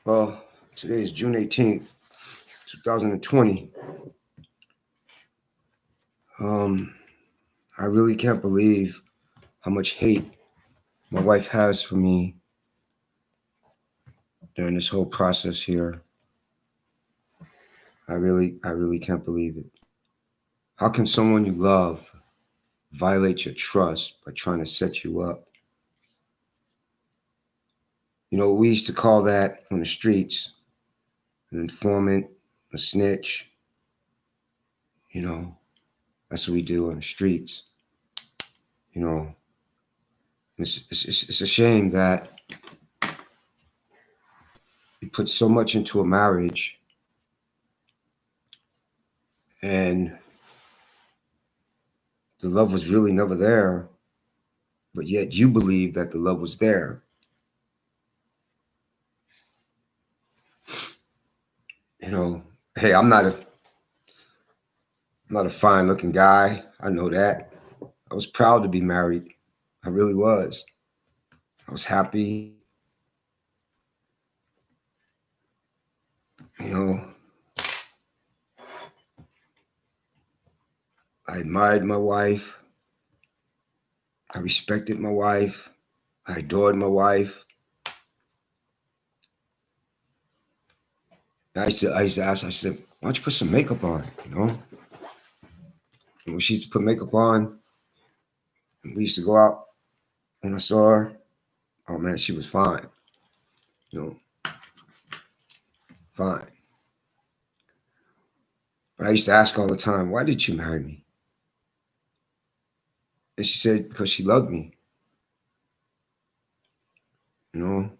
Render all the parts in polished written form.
Well, today is June 18th, 2020. Um, I really can't believe how much hate my wife has for me during this whole process here. I really can't believe it. How can someone you love violate your trust by trying to set you up? You know, we used to call that on the streets an informant, a snitch. You know, that's what we do on the streets. You know, it's a shame that you put so much into a marriage and the love was really never there, but yet you believe that the love was there. You know, hey, I'm not a fine looking guy. I know that. I was proud to be married. I really was. I was happy. You know, I admired my wife. I respected my wife. I adored my wife. I used to ask her, I said, why don't you put some makeup on? You know? And when she used to put makeup on, we used to go out and I saw her. Oh man, she was fine. You know, fine. But I used to ask her all the time, why did you marry me? And she said, because she loved me. You know,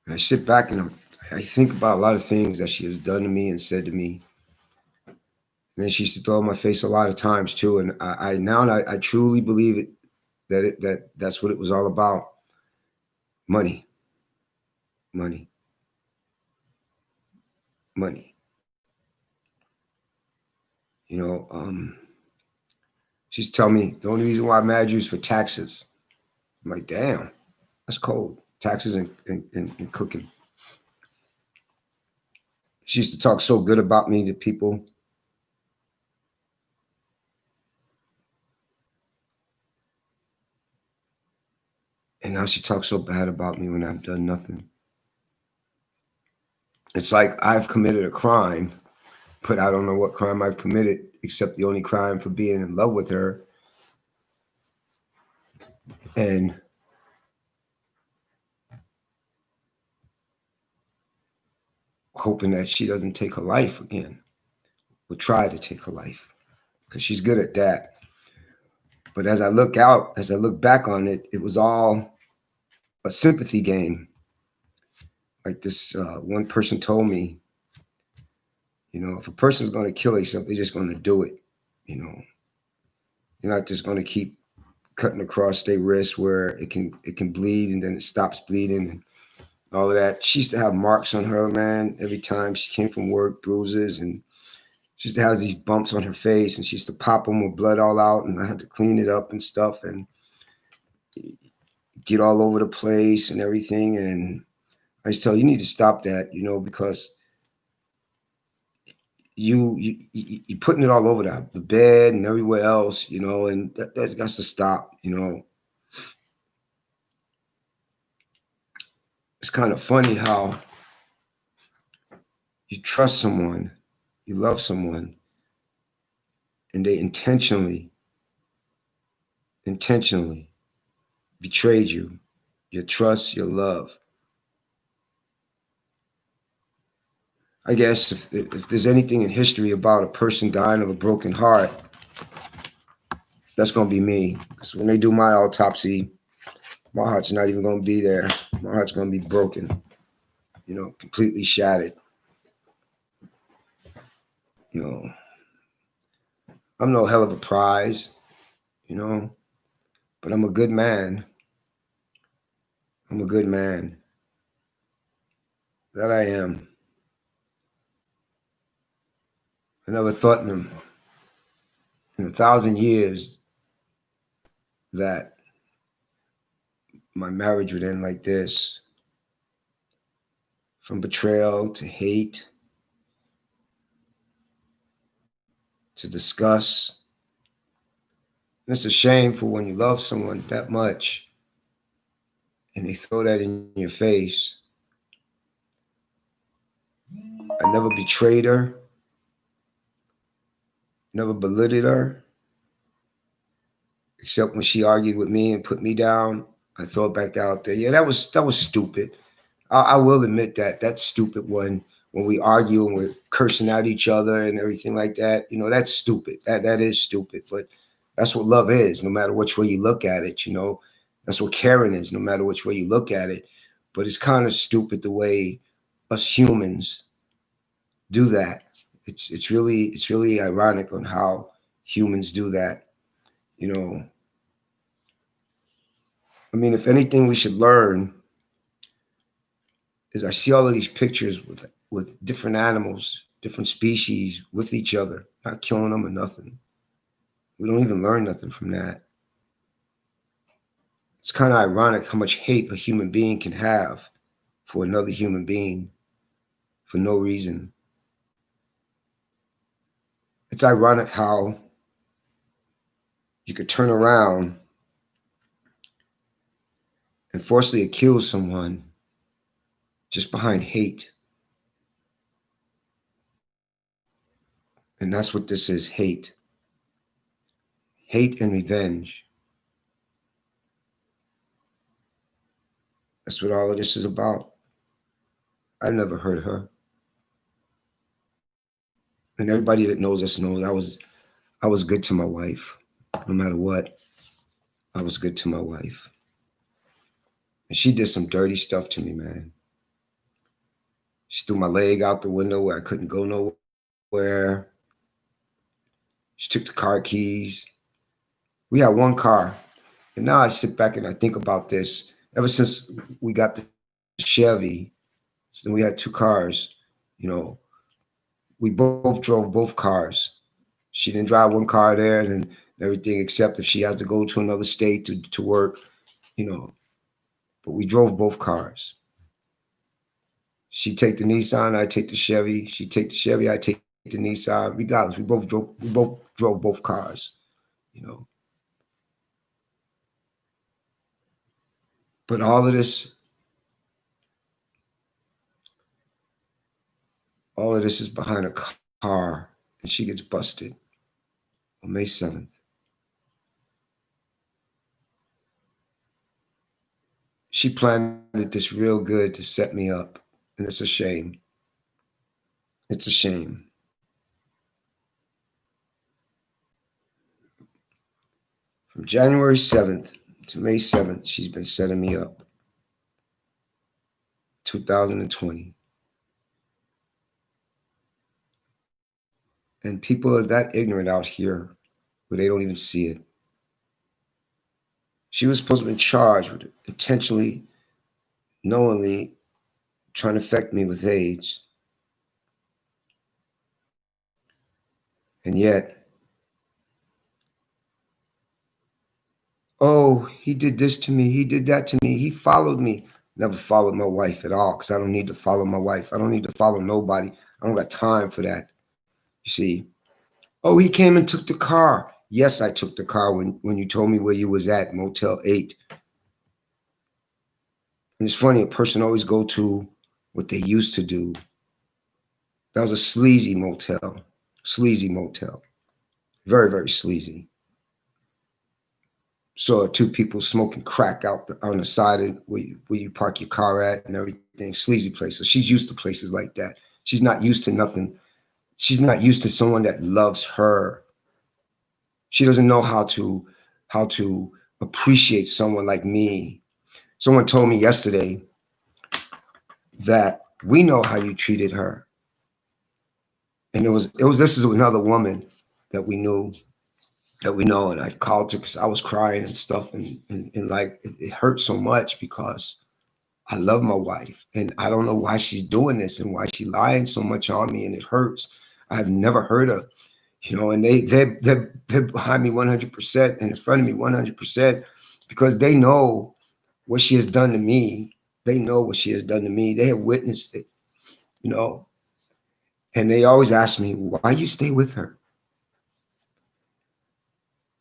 and I sit back and I think about a lot of things that she has done to me and said to me. And then she used to throw in my face a lot of times too. And I truly believe it that's what it was all about. Money, money, money. You know, she's telling me the only reason why I married you is for taxes. I'm like, damn, that's cold. Taxes and cooking. She used to talk so good about me to people. And now she talks so bad about me when I've done nothing. It's like I've committed a crime, but I don't know what crime I've committed, except the only crime for being in love with her and hoping that she doesn't take her life again, or try to take her life, because she's good at that. But as I look back on it, it was all a sympathy game. Like this one person told me, you know, if a person's going to kill themselves, they're just going to do it. You know, you're not just going to keep cutting across their wrist where it can bleed and then it stops bleeding and all of that. She used to have marks on her, man, every time she came from work, bruises, and she used to have these bumps on her face, and she used to pop them with blood all out, and I had to clean it up and stuff and get all over the place and everything. And I just tell her, you need to stop that, you know, because you putting it all over the bed and everywhere else, you know, and that got to stop, you know. It's kind of funny how you trust someone, you love someone, and they intentionally betrayed you, your trust, your love. I guess if there's anything in history about a person dying of a broken heart, that's gonna be me. Because when they do my autopsy, my heart's not even gonna be there. My heart's gonna be broken, you know, completely shattered. You know, I'm no hell of a prize, you know, but I'm a good man. I'm a good man. That I am. I never thought in 1,000 years that my marriage would end like this. from betrayal to hate to disgust. And it's a shame for when you love someone that much and they throw that in your face. I never betrayed her, never belittled her, except when she argued with me and put me down. I throw it back out there. Yeah, that was stupid. I will admit that that's stupid when we argue and we're cursing at each other and everything like that. You know, that's stupid. That is stupid. But that's what love is, no matter which way you look at it. You know, that's what caring is, no matter which way you look at it. But it's kind of stupid the way us humans do that. It's really ironic on how humans do that. You know, I mean, if anything we should learn is I see all of these pictures with different animals, different species with each other, not killing them or nothing. We don't even learn nothing from that. It's kind of ironic how much hate a human being can have for another human being for no reason. It's ironic how you could turn around and forcibly accuse someone just behind hate. And that's what this is, hate. Hate and revenge. That's what all of this is about. I never hurt her. And everybody that knows us knows I was good to my wife. No matter what, I was good to my wife. And she did some dirty stuff to me, man. She threw my leg out the window where I couldn't go nowhere. She took the car keys. We had one car. And now I sit back and I think about this. Ever since we got the Chevy, so then we had two cars, you know, we both drove both cars. She didn't drive one car there and everything, except if she has to go to another state to work, you know. But we drove both cars. She take the Nissan, I take the Chevy. She take the Chevy, I take the Nissan. Regardless, we both drove both cars, you know. But all of this is behind a car, and she gets busted on May 7th. She planned this real good to set me up, and it's a shame. It's a shame. From January 7th to May 7th, she's been setting me up. 2020. And people are that ignorant out here where they don't even see it. She was supposed to be charged with intentionally, knowingly trying to affect me with AIDS. And yet, oh, he did this to me. He did that to me. He followed me. Never followed my wife at all because I don't need to follow my wife. I don't need to follow nobody. I don't got time for that. You see, oh, he came and took the car. Yes, I took the car when you told me where you was at, Motel 8. And it's funny, a person always go to what they used to do. That was a sleazy motel. Sleazy motel. Very, very sleazy. Saw two people smoking crack out on the side of where you park your car at and everything. Sleazy place. So she's used to places like that. She's not used to nothing. She's not used to someone that loves her. She doesn't know how to appreciate someone like me. Someone told me yesterday that we know how you treated her. And this is another woman that we know, and I called her because I was crying and stuff, and like it hurt so much because I love my wife and I don't know why she's doing this and why she's lying so much on me, and it hurts. I've never heard her, you know, and they're behind me 100% and in front of me 100% because they know what she has done to me. They know what she has done to me. They have witnessed it. you know. And they always ask me, why you stay with her?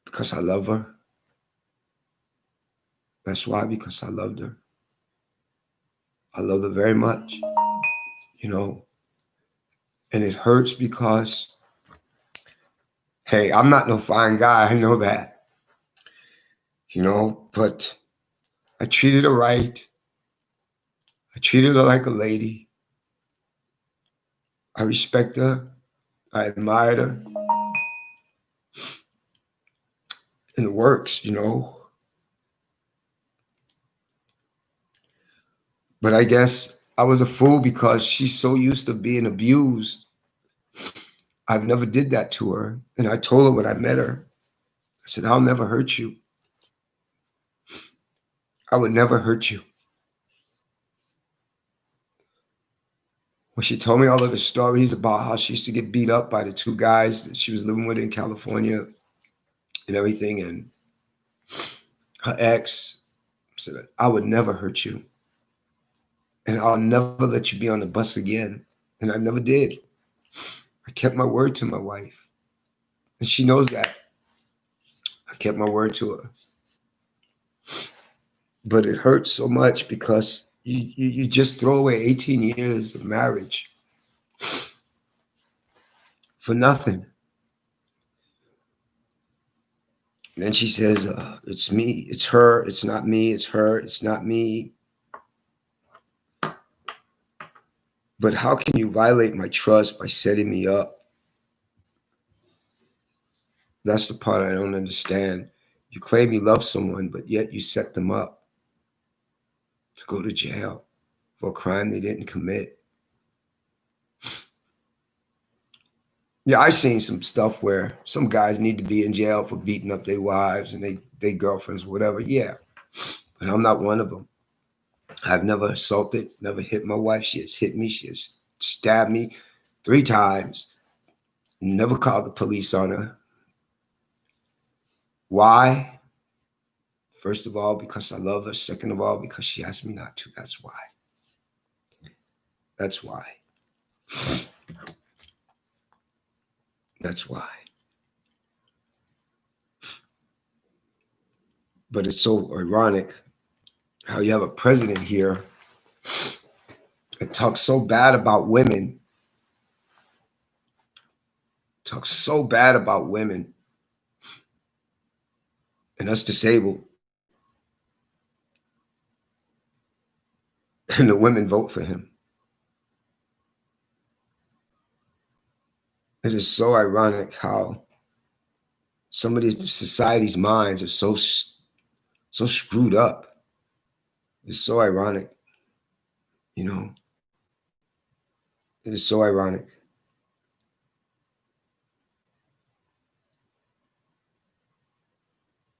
Because I love her. That's why, because I loved her. I love her very much, you know. And it hurts because, hey, I'm not no fine guy. I know that, you know, but I treated her right. I treated her like a lady. I respect her. I admired her. And it works, you know. But I guess I was a fool because she's so used to being abused. I've never did that to her. And I told her when I met her, I said, I'll never hurt you. I would never hurt you. When she told me all of the stories about how she used to get beat up by the two guys that she was living with in California and everything, and her ex said, I would never hurt you. And I'll never let you be on the bus again. And I never did. I kept my word to my wife. And she knows that. I kept my word to her. But it hurts so much because you just throw away 18 years of marriage for nothing. And then she says, it's me, it's her, it's not me, it's her, it's not me. But how can you violate my trust by setting me up? That's the part I don't understand. You claim you love someone, but yet you set them up to go to jail for a crime they didn't commit. Yeah, I've seen some stuff where some guys need to be in jail for beating up their wives and they girlfriends, whatever. Yeah, but I'm not one of them. I've never assaulted, never hit my wife. She has hit me. She has stabbed me 3 times. Never called the police on her. Why? First of all, because I love her. Second of all, because she asked me not to. That's why. That's why. That's why. But it's so ironic how you have a president here that talks so bad about women, and us disabled, and the women vote for him. It is so ironic how some of these society's minds are so screwed up. It's so ironic, you know. It is so ironic.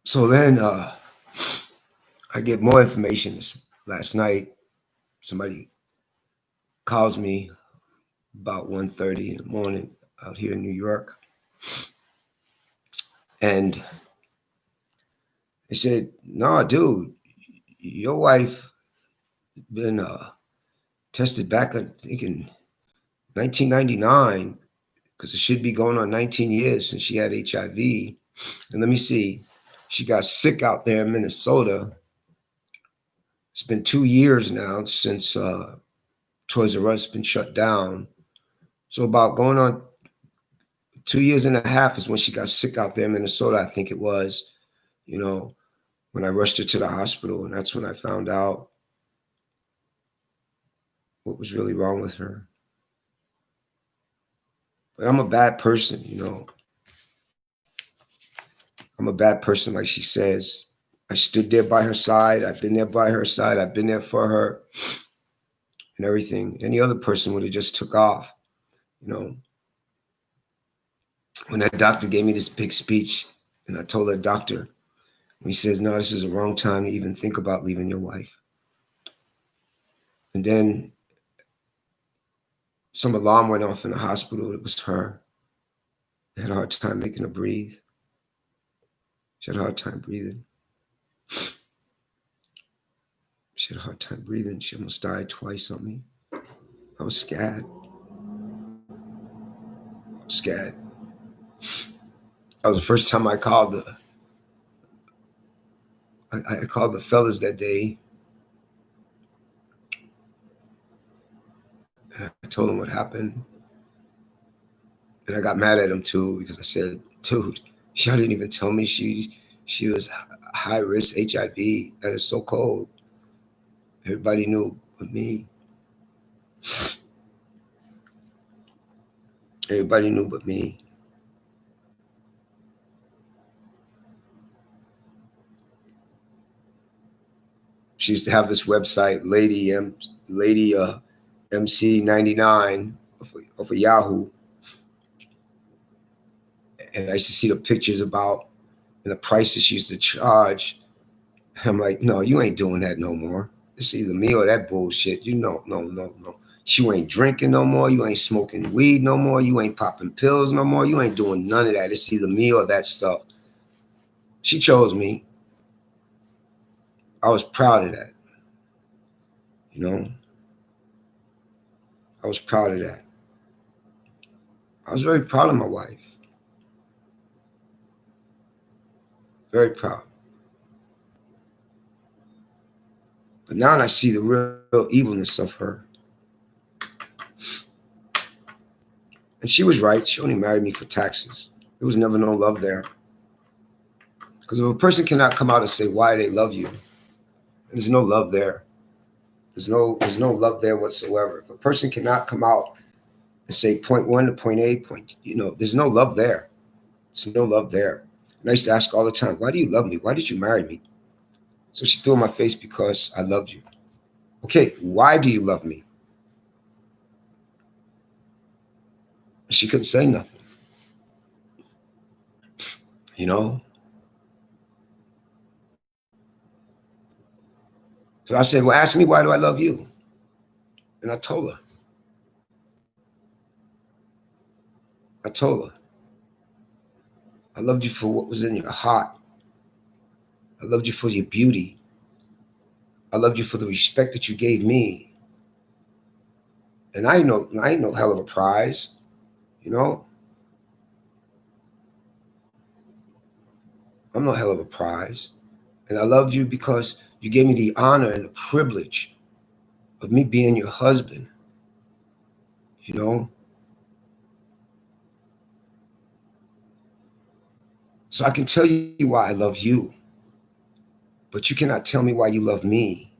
So then I get more information. Last night, somebody calls me about 1:30 in the morning out here in New York. And they said, no, dude, your wife been tested back, I think, in 1999, because it should be going on 19 years since she had HIV. And let me see, she got sick out there in Minnesota. It's been 2 years now since Toys R Us been shut down. So about going on 2 years and a half is when she got sick out there in Minnesota, I think it was, you know, when I rushed her to the hospital. And that's when I found out what was really wrong with her. But I'm a bad person, you know. I'm a bad person, like she says. I stood there by her side. I've been there by her side. I've been there for her and everything. Any other person would have just took off, you know. When that doctor gave me this big speech, and I told that doctor, he says, no, this is the wrong time to even think about leaving your wife. And then some alarm went off in the hospital. It was her. I had a hard time making her breathe. She had a hard time breathing. She had a hard time breathing. She almost died twice on me. I was scared. Scared. That was the first time I called I called the fellas that day. And I told them what happened. And I got mad at them too because I said, dude, y'all didn't even tell me she was high risk HIV. That is so cold. Everybody knew but me. Everybody knew but me. She used to have this website, Lady MC99 of a Yahoo. And I used to see the pictures about and the prices she used to charge. And I'm like, no, you ain't doing that no more. It's either me or that bullshit. You know, no. You ain't drinking no more. You ain't smoking weed no more. You ain't popping pills no more. You ain't doing none of that. It's either me or that stuff. She chose me. I was proud of that. You know? I was proud of that. I was very proud of my wife. Very proud. But now I see the real evilness of her. And she was right. She only married me for taxes. There was never no love there. Because if a person cannot come out and say why they love you, there's no love there. There's no love there whatsoever. If a person cannot come out and say point one to point A, there's no love there. There's no love there. And I used to ask all the time, why do you love me? Why did you marry me? So she threw in my face, because I loved you. Okay, why do you love me? She couldn't say nothing. You know? So I said, well, ask me, why do I love you? And I told her. I loved you for what was in your heart. I loved you for your beauty. I loved you for the respect that you gave me. And I ain't no hell of a prize, you know? I'm no hell of a prize. And I loved you because you gave me the honor and the privilege of me being your husband, you know? So I can tell you why I love you, but you cannot tell me why you love me.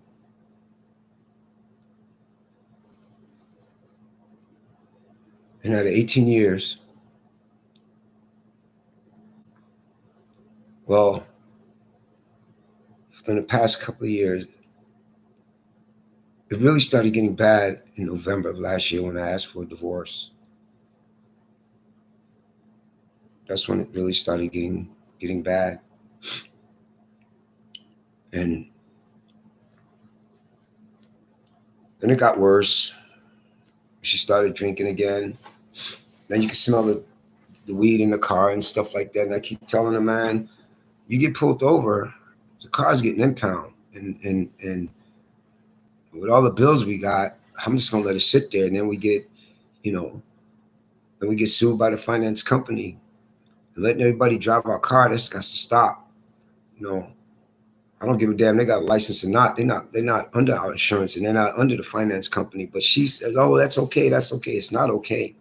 And out of 18 years, well, within the past couple of years, it really started getting bad in November of last year when I asked for a divorce. That's when it really started getting bad. And then it got worse. She started drinking again. Then you could smell the weed in the car and stuff like that. And I keep telling her, man, you get pulled over, the car's getting impounded. And with all the bills we got, I'm just gonna let it sit there. And then we get, then we get sued by the finance company. And letting everybody drive our car, that's got to stop. I don't give a damn. They got a license or not. They're not under our insurance, and they're not under the finance company. But she says, "Oh, that's okay. That's okay." It's not okay.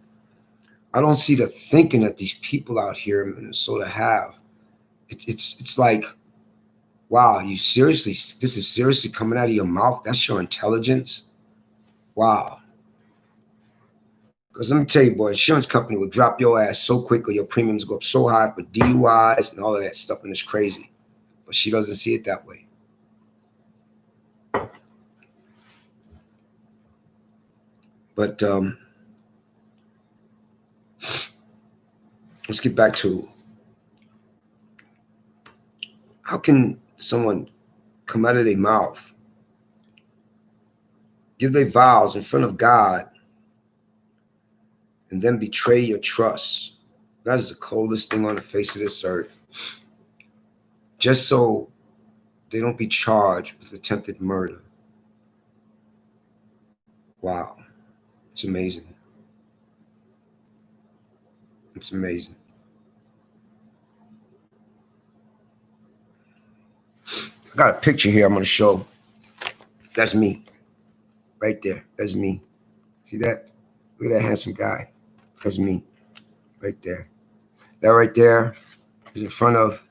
I don't see the thinking that these people out here in Minnesota have. It's like, wow, you seriously? This is seriously coming out of your mouth? That's your intelligence? Wow. Because let me tell you, boy, insurance company will drop your ass so quick, or your premiums go up so high for DUIs and all of that stuff, and it's crazy. But she doesn't see it that way. But let's get back to, how can someone come out of their mouth, give their vows in front of God, and then betray your trust? That is the coldest thing on the face of this earth. Just so they don't be charged with attempted murder. Wow. It's amazing. It's amazing. I got a picture here I'm going to show. That's me. Right there. That's me. See that? Look at that handsome guy. That's me. Right there. That right there is in front of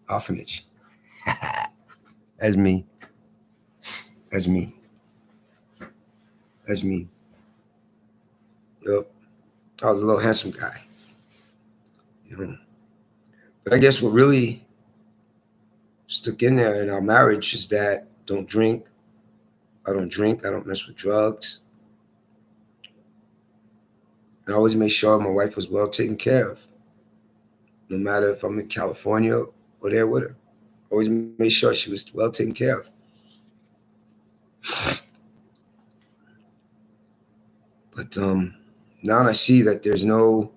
orphanage. That's me. That's me. That's me. Yep. I was a little handsome guy. You know. But I guess what really stuck in there in our marriage is that don't drink. I don't drink. I don't mess with drugs. And I always made sure my wife was well taken care of. No matter if I'm in California or there with her. Always made sure she was well taken care of. But now I see that there's no,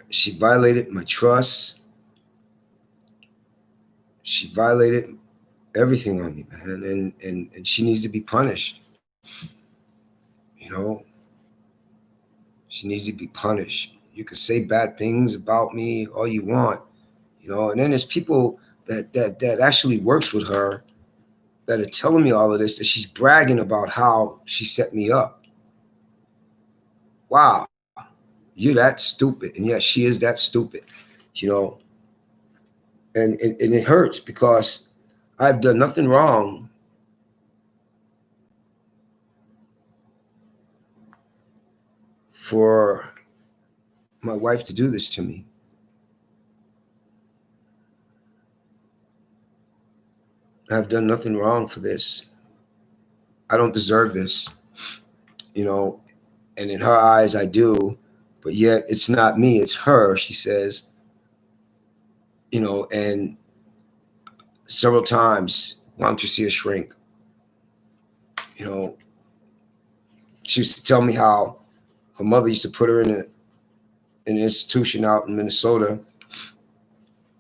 she violated my trust. She violated everything on me, man. And she needs to be punished. You know, she needs to be punished. You can say bad things about me all you want, you know, and then there's people that actually works with her that are telling me all of this, that she's bragging about how she set me up. Wow, you're that stupid. And yes, she is that stupid, you know. And it hurts because I've done nothing wrong. For my wife to do this to me. I've done nothing wrong for this. I don't deserve this, you know, and in her eyes I do, but yet it's not me, it's her, she says, you know, and several times, why don't you see a shrink? You know, she used to tell me how her mother used to put her in an institution out in Minnesota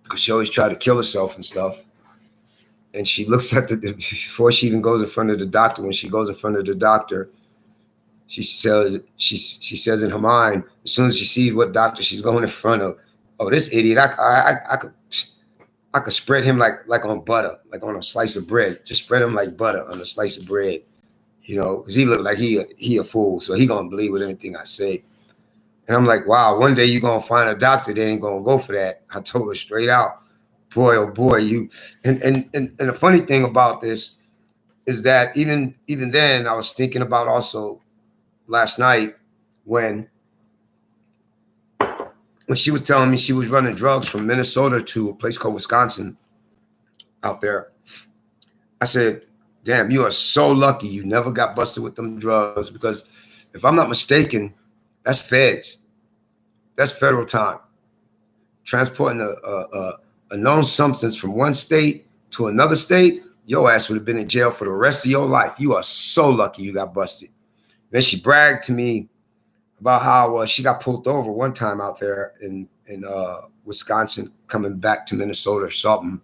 because she always tried to kill herself and stuff. And she looks at before she even goes in front of the doctor, when she goes in front of the doctor, she says in her mind, as soon as she sees what doctor she's going in front of, oh, this idiot, I could spread him like on butter, like on a slice of bread. Just spread him like butter on a slice of bread, you know, because he looked like he a fool, so he gonna believe with anything I say. And I'm like, wow, one day you're gonna find a doctor that ain't gonna go for that. I told her straight out, boy, oh boy, you. And the funny thing about this is that even then, I was thinking about also last night when she was telling me she was running drugs from Minnesota to a place called Wisconsin out there. I said, damn, you are so lucky you never got busted with them drugs, because if I'm not mistaken, that's feds. That's federal time. Transporting a known substance from one state to another state, your ass would have been in jail for the rest of your life. You are so lucky you got busted. Then she bragged to me about how she got pulled over one time out there in Wisconsin, coming back to Minnesota or something.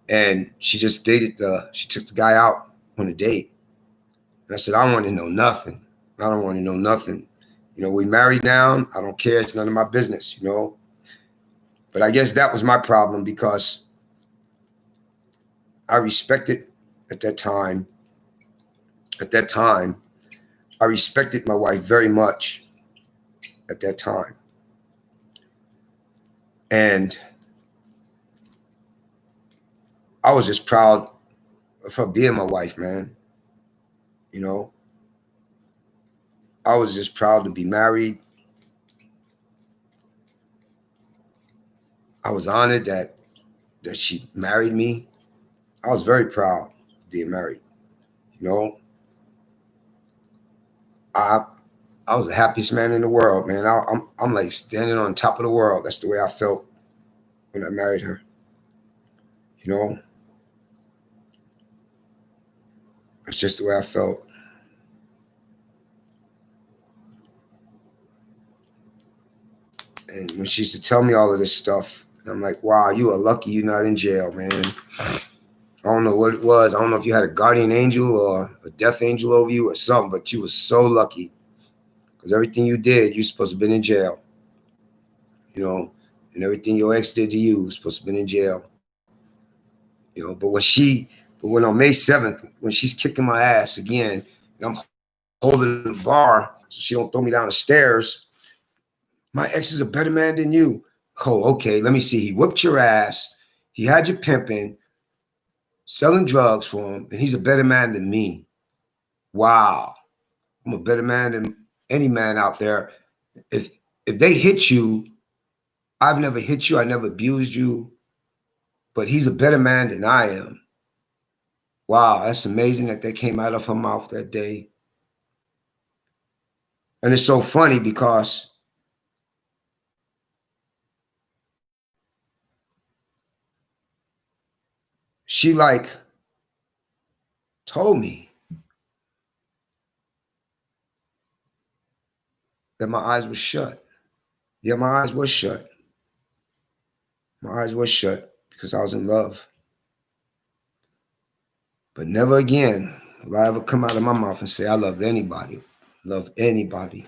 And she just she took the guy out on a date. And I said, I don't want to know nothing. I don't want to know nothing. You know, we married now. I don't care. It's none of my business, you know. But I guess that was my problem, because I respected at that time, I respected my wife very much at that time. And I was just proud of her being my wife, man. You know, I was just proud to be married. I was honored that she married me. I was very proud of being married. You know, I was the happiest man in the world, man. I'm like standing on top of the world. That's the way I felt when I married her. You know, that's just the way I felt. And when she used to tell me all of this stuff, and I'm like, wow, you are lucky you're not in jail, man. don't know what it was. I don't know if you had a guardian angel or a death angel over you or something, but you was so lucky because everything you did, you're supposed to have been in jail, you know, and everything your ex did to you was supposed to have been in jail, you know. But when on May 7th, when she's kicking my ass again, and I'm holding the bar so she don't throw me down the stairs, my ex is a better man than you. Oh, okay, let me see. He whooped your ass. He had you pimping, selling drugs for him, and he's a better man than me. Wow. I'm a better man than any man out there. If they hit you, I've never hit you, I never abused you, but he's a better man than I am. Wow, that's amazing that came out of her mouth that day. And it's so funny because she like told me that my eyes were shut. Yeah, my eyes were shut. My eyes were shut because I was in love. But never again will I ever come out of my mouth and say I love anybody. Love anybody.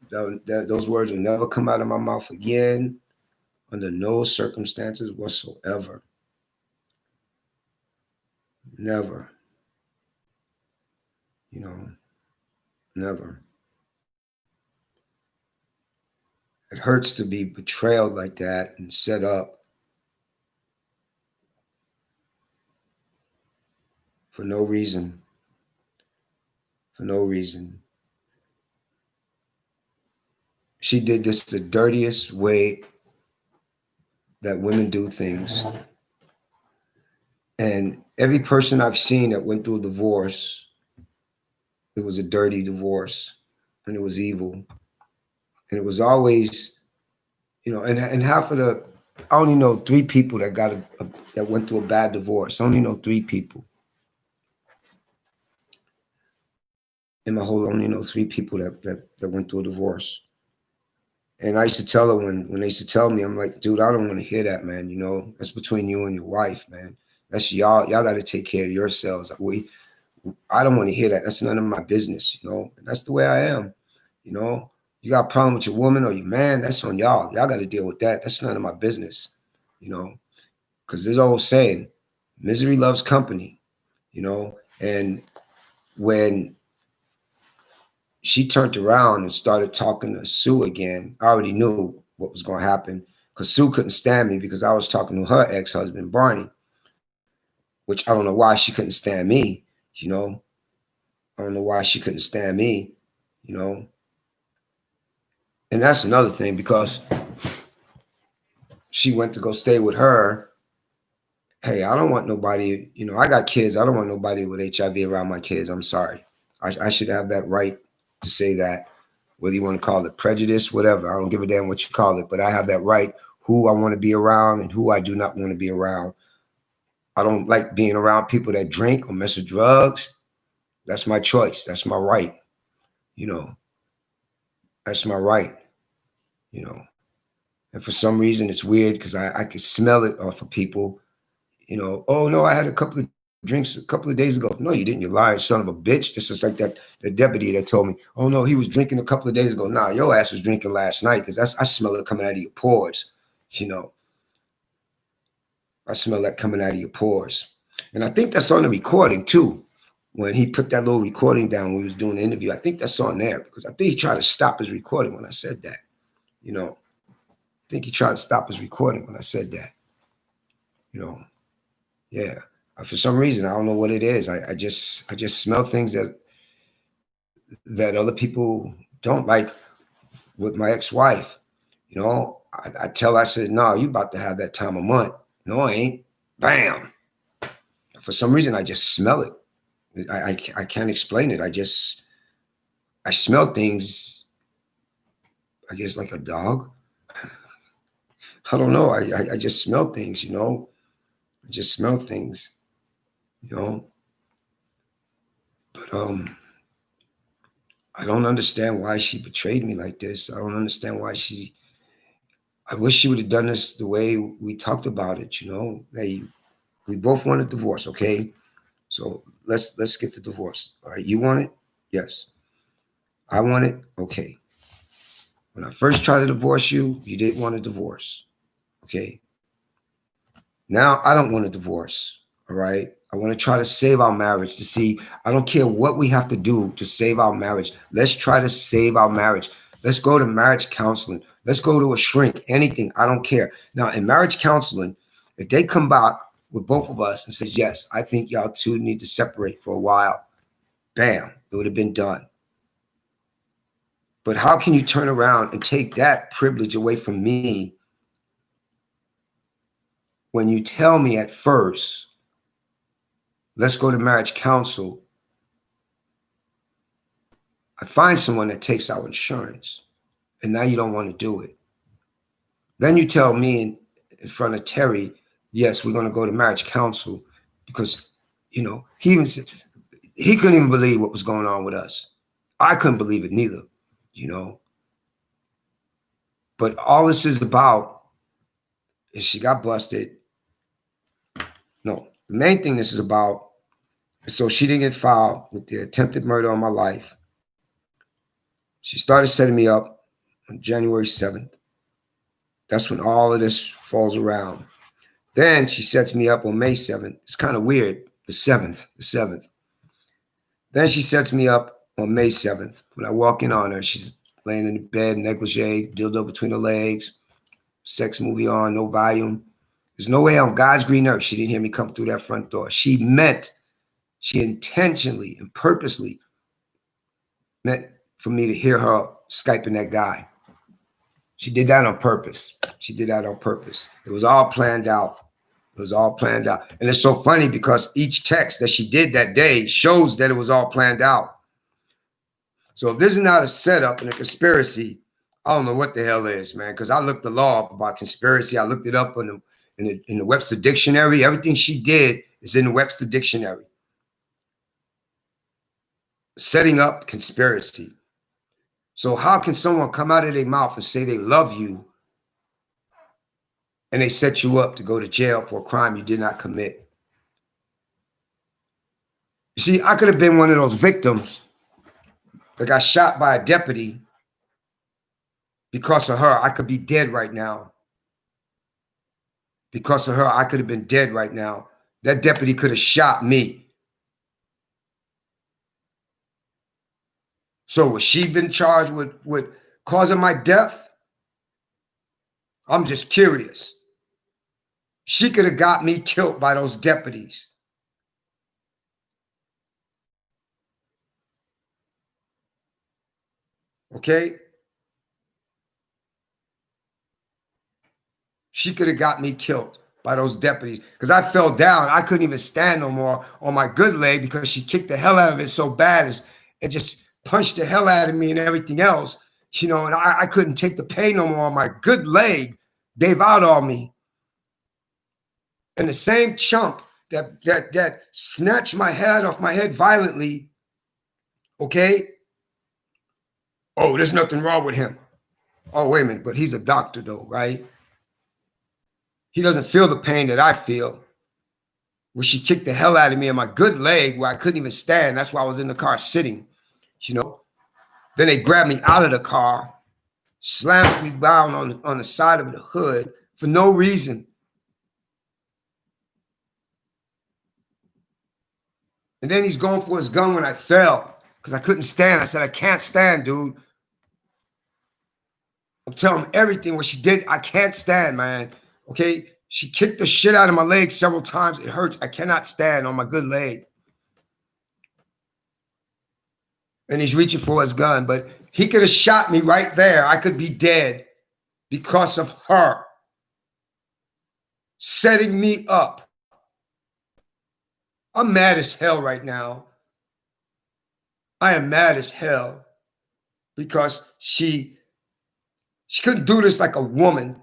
Those words will never come out of my mouth again under no circumstances whatsoever. Never. You know, never. It hurts to be betrayed like that and set up for no reason. For no reason. She did this the dirtiest way that women do things. And every person I've seen that went through a divorce, it was a dirty divorce and it was evil. And it was always, you know, and half of the, I only know 3 people that that went through a bad divorce. I only know 3 people. In my whole, I only know 3 people that went through a divorce. And I used to tell her when they used to tell me, I'm like, dude, I don't want to hear that, man. You know, that's between you and your wife, man. That's y'all got to take care of yourselves. I don't want to hear that. That's none of my business, you know. And that's the way I am, you know. You got a problem with your woman or your man, that's on y'all. Y'all got to deal with that. That's none of my business, you know. Because there's old saying, misery loves company, you know. And when she turned around and started talking to Sue again, I already knew what was going to happen because Sue couldn't stand me because I was talking to her ex-husband, Barney, which I don't know why she couldn't stand me, you know. I don't know why she couldn't stand me, you know. And that's another thing because she went to go stay with her. Hey, I don't want nobody, you know, I got kids. I don't want nobody with HIV around my kids. I'm sorry. I should have that right to say that, whether you want to call it prejudice, whatever. I don't give a damn what you call it, but I have that right who I want to be around and who I do not want to be around. I don't like being around people that drink or mess with drugs. That's my choice. That's my right. You know, that's my right. You know, and for some reason it's weird because I can smell it off of people. You know, oh no, I had a couple of drinks a couple of days ago. No, you didn't, you lying son of a bitch. This is like that the deputy that told me, oh no, he was drinking a couple of days ago. Nah, your ass was drinking last night because I smell it coming out of your pores. You know, I smell that coming out of your pores. And I think that's on the recording too. When he put that little recording down when we was doing the interview, I think that's on there because I think he tried to stop his recording when I said that. You know, I think he tried to stop his recording when I said that. You know, yeah. For some reason, I don't know what it is. I just smell things that other people don't like with my ex-wife. You know, I tell her, I said, no, you about to have that time of month. No, I ain't. Bam. For some reason, I just smell it. I can't explain it. I smell things, I guess, like a dog. I don't know. I just smell things, you know. I just smell things, you know. But I don't understand why she betrayed me like this. I don't understand why I wish she would have done this the way we talked about it, you know. Hey, We both want a divorce, okay? So let's get the divorce. All right, you want it? Yes. I want it? Okay. When I first tried to divorce you, you didn't want a divorce. Okay. Now I don't want a divorce. All right. I want to try to save our marriage to see. I don't care what we have to do to save our marriage. Let's try to save our marriage. Let's go to marriage counseling. Let's go to a shrink, anything. I don't care. Now, in marriage counseling, if they come back with both of us and says, yes, I think y'all two need to separate for a while, bam, it would have been done. But how can you turn around and take that privilege away from me when you tell me at first, let's go to marriage counsel? I find someone that takes our insurance, and now you don't want to do it. Then you tell me in front of Terry, yes, we're going to go to marriage counsel because, you know, he even said he couldn't even believe what was going on with us. I couldn't believe it neither, you know. But all this is about is she got busted. No, the main thing this is about is so she didn't get filed with the attempted murder on my life. She started setting me up on January 7th. That's when all of this falls around. Then she sets me up on May 7th. It's kind of weird. The 7th. Then she sets me up on May 7th. When I walk in on her, she's laying in the bed, negligee, dildo between her legs, sex movie on, no volume. There's no way on God's green earth she didn't hear me come through that front door. She intentionally and purposely meant for me to hear her Skyping that guy. She did that on purpose. It was all planned out. And it's so funny because each text that she did that day shows that it was all planned out. So if this is not a setup and a conspiracy, I don't know what the hell is, man. Because I looked the law up about conspiracy. I looked it up in the Webster Dictionary. Everything she did is in the Webster Dictionary. Setting up conspiracy. So how can someone come out of their mouth and say they love you and they set you up to go to jail for a crime you did not commit? You see, I could have been one of those victims that got shot by a deputy. Because of her, I could be dead right now. Because of her, I could have been dead right now. That deputy could have shot me. So was she been charged with causing my death? I'm just curious. She could have got me killed by those deputies. Okay? She could have got me killed by those deputies because I fell down. I couldn't even stand no more on my good leg because she kicked the hell out of it so bad. It just punched the hell out of me and everything else, you know, and I couldn't take the pain no more. My good leg gave out on me. And the same chump that snatched my head off my head violently, okay? Oh, there's nothing wrong with him. Oh, wait a minute, but he's a doctor though, right? He doesn't feel the pain that I feel. Where she kicked the hell out of me in my good leg where I couldn't even stand. That's why I was in the car sitting, you know. Then they grabbed me out of the car, slammed me down on the side of the hood for no reason. And then he's going for his gun when I fell because I couldn't stand. I said, I can't stand, dude. I'm telling him everything what she did. I can't stand, man. Okay. She kicked the shit out of my leg several times. It hurts. I cannot stand on my good leg. And he's reaching for his gun, but he could have shot me right there. I could be dead because of her setting me up. I'm mad as hell right now. I am mad as hell because she couldn't do this like a woman.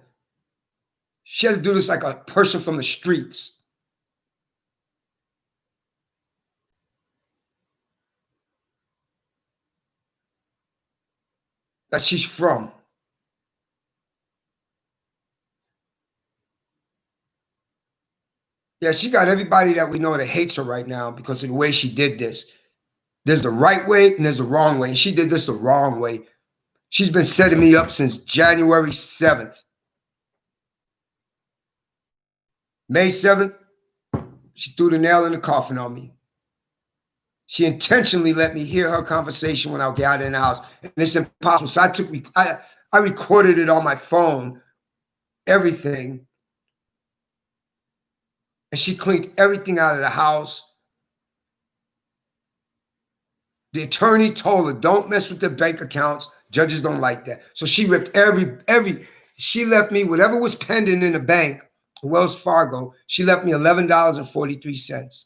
She had to do this like a person from the streets. That she's from. Yeah, she got everybody that we know that hates her right now because of the way she did this. There's the right way and there's the wrong way. And she did this the wrong way. She's been setting me up since January 7th. May 7th, she threw the nail in the coffin on me. She intentionally let me hear her conversation when I got out in the house. And it's impossible. So I recorded it on my phone, everything. And she cleaned everything out of the house. The attorney told her, don't mess with the bank accounts. Judges don't like that. So she ripped she left me whatever was pending in the bank, Wells Fargo. She left me $11.43.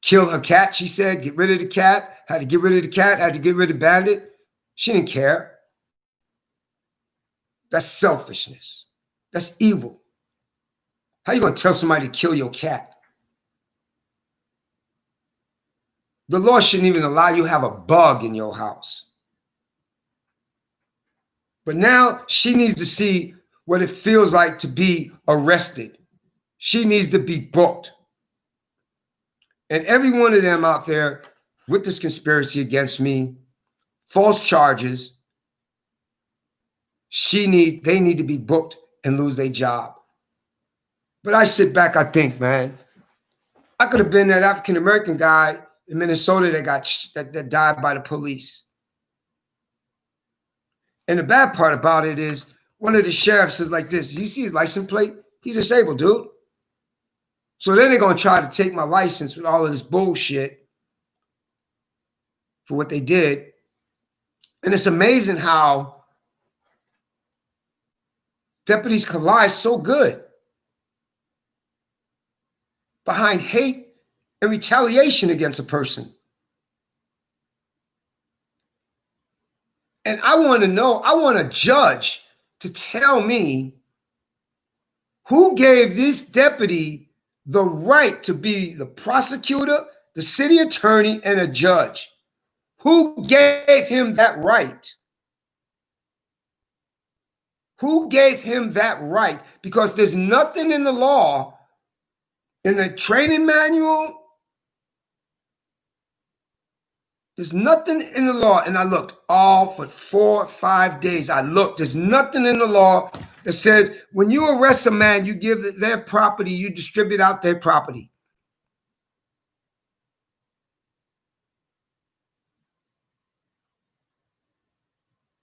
Kill her cat, she said, get rid of the cat. Had to get rid of the cat, had to get rid of Bandit. She didn't care. That's selfishness. That's evil. How you gonna tell somebody to kill your cat? The law shouldn't even allow you to have a bug in your house. But now she needs to see what it feels like to be arrested. She needs to be booked. And every one of them out there with this conspiracy against me, false charges, they need to be booked and lose their job. But I sit back, I think, man, I could have been that African-American guy in Minnesota that died by the police. And the bad part about it is one of the sheriffs says like this, you see his license plate? He's disabled, dude. So then they're going to try to take my license with all of this bullshit for what they did. And it's amazing how deputies can lie so good behind hate and retaliation against a person. And I want a judge to tell me who gave this deputy the right to be the prosecutor, the city attorney, and a judge. Who gave him that right? Who gave him that right? Because there's nothing in the law, in the training manual, there's nothing in the law, and I looked all for 4 or 5 days. I looked, there's nothing in the law that says when you arrest a man, you give their property, you distribute out their property.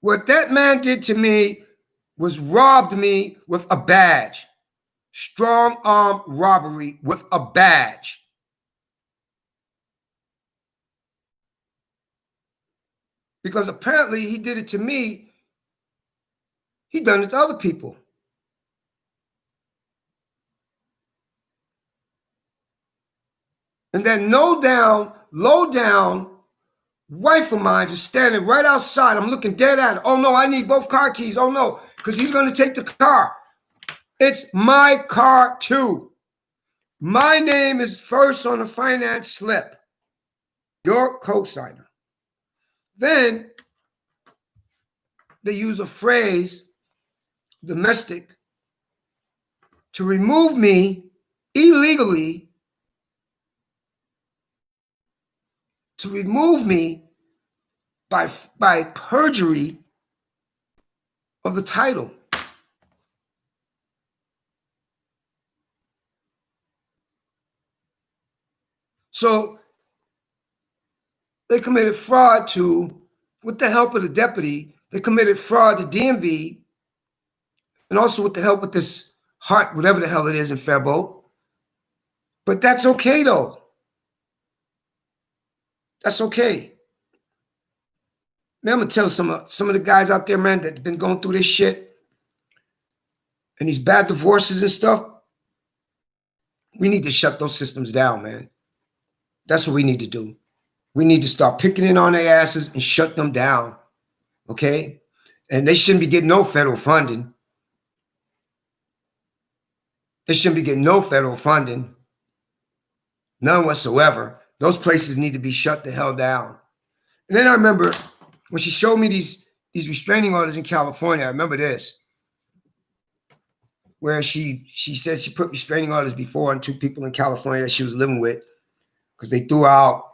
What that man did to me was robbed me with a badge. Strong arm robbery with a badge. Because apparently he did it to me. He done it to other people. And that low down wife of mine just standing right outside. I'm looking dead at her. Oh no, I need both car keys. Oh no, because he's going to take the car. It's my car too. My name is first on the finance slip. Your co-signer. Then they use a phrase, domestic, to remove me illegally, to remove me by perjury of the title. So they committed fraud with the help of the deputy, they committed fraud to DMV, and also with the help with this Hart, whatever the hell it is in Faribault. But that's okay though. That's okay. Man, I'm gonna tell some of the guys out there, man, that have been going through this shit and these bad divorces and stuff. We need to shut those systems down, man. That's what we need to do. We need to start picking in on their asses and shut them down, okay? And they shouldn't be getting no federal funding. They shouldn't be getting no federal funding, none whatsoever. Those places need to be shut the hell down. And then I remember when she showed me these restraining orders in California, I remember this. where she said she put restraining orders before on 2 people in California that she was living with because they threw out,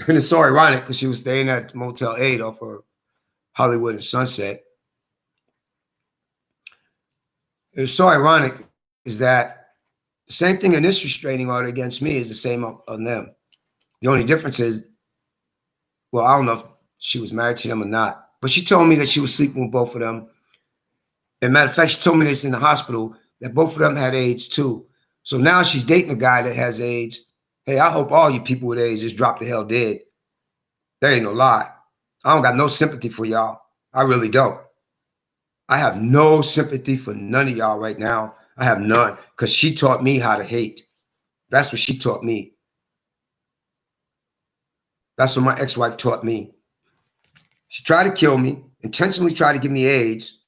and it's so ironic because she was staying at Motel 8 off of Hollywood and Sunset. It's so ironic is that the same thing in this restraining order against me is the same on them. The only difference is, well, I don't know if she was married to them or not, but she told me that she was sleeping with both of them. And matter of fact, she told me this in the hospital, that both of them had AIDS too. So now she's dating a guy that has AIDS. Hey, I hope all you people with AIDS just drop the hell dead. There ain't no lie. I don't got no sympathy for y'all. I really don't. I have no sympathy for none of y'all right now. I have none, because she taught me how to hate. That's what she taught me. That's what my ex-wife taught me. She tried to kill me, intentionally tried to give me AIDS.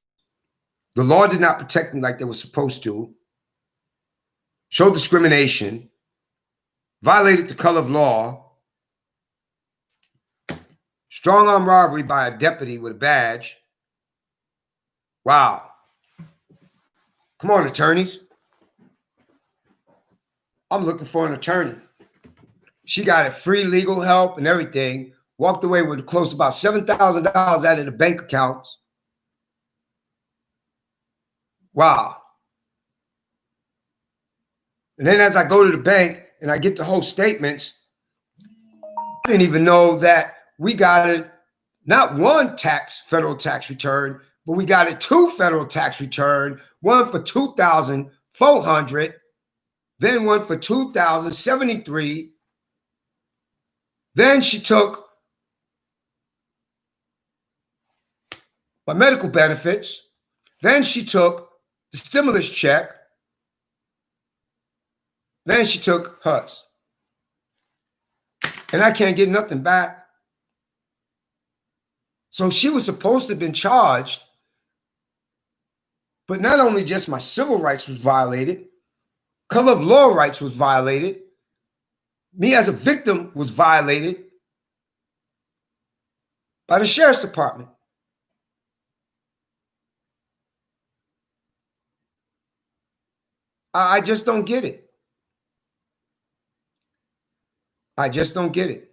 The law did not protect me like they were supposed to. Showed discrimination. Violated the color of law. Strong arm robbery by a deputy with a badge. Wow. Come on, attorneys. I'm looking for an attorney. She got free legal help and everything. Walked away with close to about $7,000 out of the bank accounts. Wow. And then as I go to the bank and I get the whole statements, I didn't even know that we got it, not one federal tax return, but we got it 2 federal tax return, one for $2,400, then one for $2,073. Then she took my medical benefits. Then she took the stimulus check. Then she took hers. And I can't get nothing back. So she was supposed to have been charged, but not only just my civil rights was violated, color of law rights was violated, me as a victim was violated by the sheriff's department. I just don't get it. I just don't get it.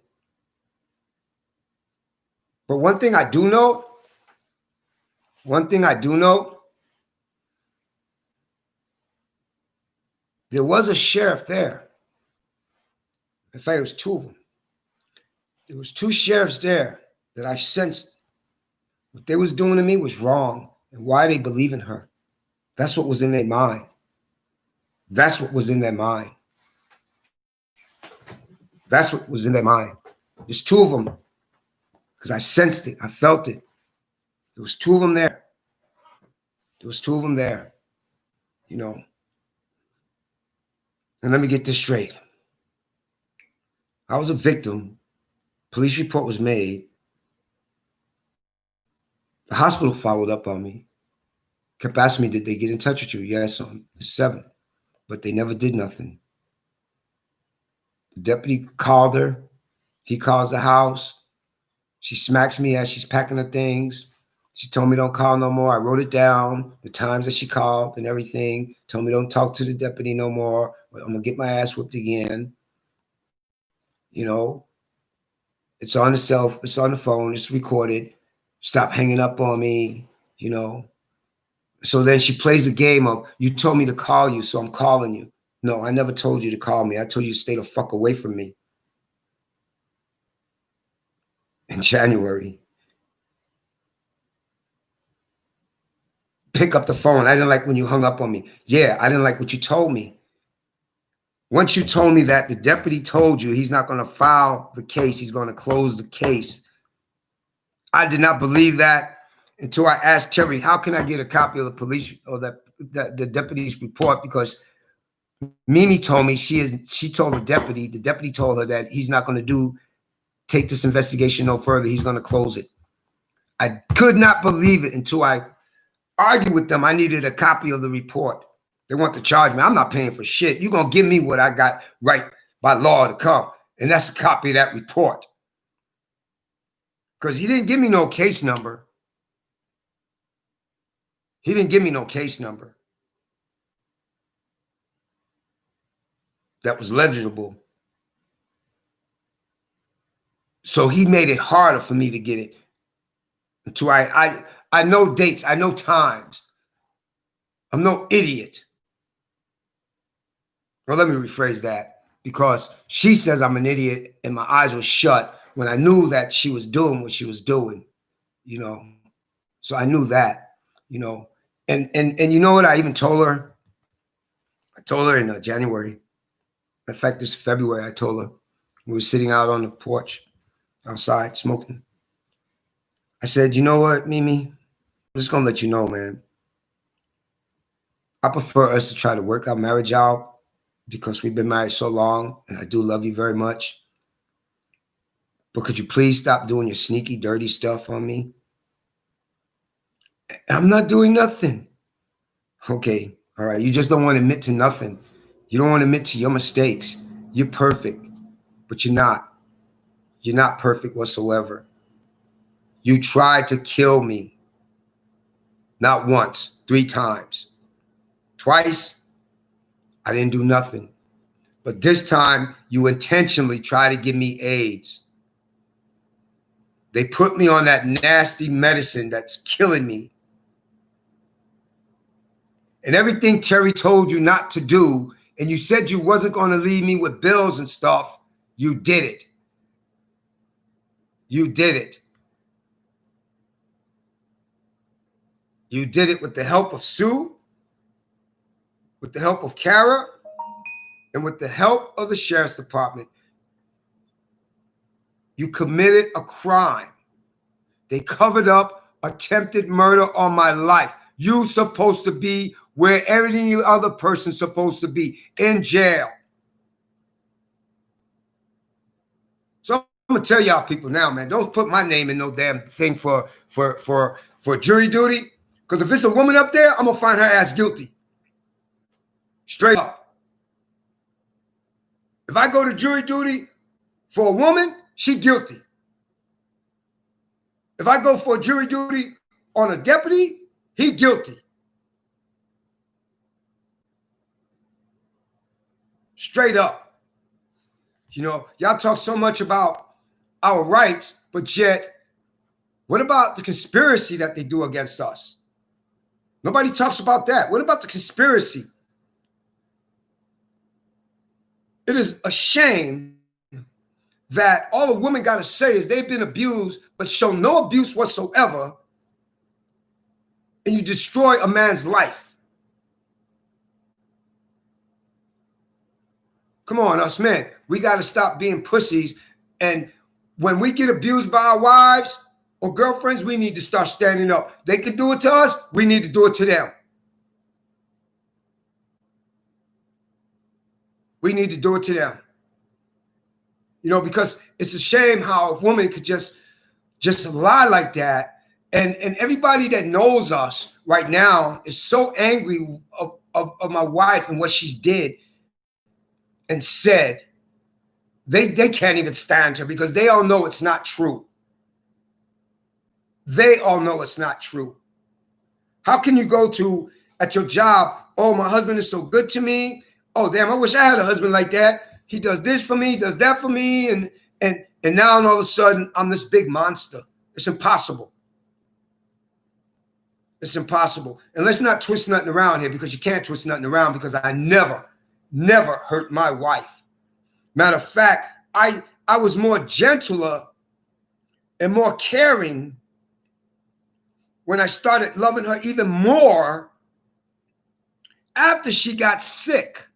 But one thing I do know, there was a sheriff there. In fact, it was 2 of them. There was 2 sheriffs there that I sensed what they was doing to me was wrong, and why they believe in her. That's what was in their mind. That's what was in their mind. That's what was in their mind. There's 2 of them, because I sensed it. I felt it. There was 2 of them there. There was 2 of them there, you know. And let me get this straight. I was a victim. Police report was made. The hospital followed up on me. Kept asking me, did they get in touch with you? Yes, on the 7th. But they never did nothing. The deputy called her. He calls the house. She smacks me as she's packing her things. She told me don't call no more. I wrote it down, the times that she called and everything. Told me don't talk to the deputy no more. I'm going to get my ass whipped again. You know, it's on the phone, it's recorded. Stop hanging up on me, you know. So then she plays a game of, you told me to call you, so I'm calling you. No, I never told you to call me. I told you to stay the fuck away from me. In January. Pick up the phone. I didn't like when you hung up on me. Yeah, I didn't like what you told me. Once you told me that the deputy told you he's not going to file the case, he's going to close the case. I did not believe that until I asked Terry, how can I get a copy of the police or the deputy's report? Because Mimi told me she told the deputy told her that he's not going to take this investigation no further. He's going to close it. I could not believe it until I argued with them. I needed a copy of the report. They want to charge me. I'm not paying for shit. You're going to give me what I got right by law to come. And that's a copy of that report. Because he didn't give me no case number. He didn't give me no case number. that was legible. So he made it harder for me to get it. Until I know dates, I know times. I'm no idiot. Well, let me rephrase that, because she says I'm an idiot and my eyes were shut when I knew that she was doing what she was doing, you know. So I knew that, you know. And you know what I even told her? I told her in January. In fact, this February, I told her. We were sitting out on the porch outside smoking. I said, you know what, Mimi? I'm just going to let you know, man. I prefer us to try to work our marriage out because we've been married so long and I do love you very much. But could you please stop doing your sneaky, dirty stuff on me? I'm not doing nothing. Okay, all right. You just don't want to admit to nothing. You don't want to admit to your mistakes. You're perfect, but you're not. You're not perfect whatsoever. You tried to kill me. Not once, 3 times. Twice, I didn't do nothing. But this time, you intentionally try to give me AIDS. They put me on that nasty medicine that's killing me. And everything Terry told you not to do, and you said you wasn't going to leave me with bills and stuff, you did it. You did it. You did it with the help of Sue, with the help of Kara, and with the help of the sheriff's department. You committed a crime. They covered up attempted murder on my life. You supposed to be where every other person's supposed to be, in jail. So I'm gonna tell y'all people now, man, don't put my name in no damn thing for jury duty. Because if it's a woman up there, I'm gonna find her ass guilty. Straight up. If I go to jury duty for a woman, she guilty. If I go for jury duty on a deputy, he guilty. Straight up. You know, y'all talk so much about our rights, but yet, what about the conspiracy that they do against us? Nobody talks about that. What about the conspiracy? It is a shame that all a woman got to say is they've been abused, but show no abuse whatsoever, and you destroy a man's life. Come on, us men. We got to stop being pussies. And when we get abused by our wives or girlfriends, we need to start standing up. They can do it to us. We need to do it to them. We need to do it to them. You know, because it's a shame how a woman could just lie like that. And everybody that knows us right now is so angry of my wife and what she did and said. They can't even stand her because they all know it's not true. They all know it's not true. How can you go to at your job, oh, my husband is so good to me. Oh, damn, I wish I had a husband like that. He does this for me, does that for me. And now all of a sudden, I'm this big monster. It's impossible. It's impossible. And let's not twist nothing around here, because you can't twist nothing around, because I never hurt my wife. Matter of fact, I was more gentler and more caring when I started loving her even more after she got sick.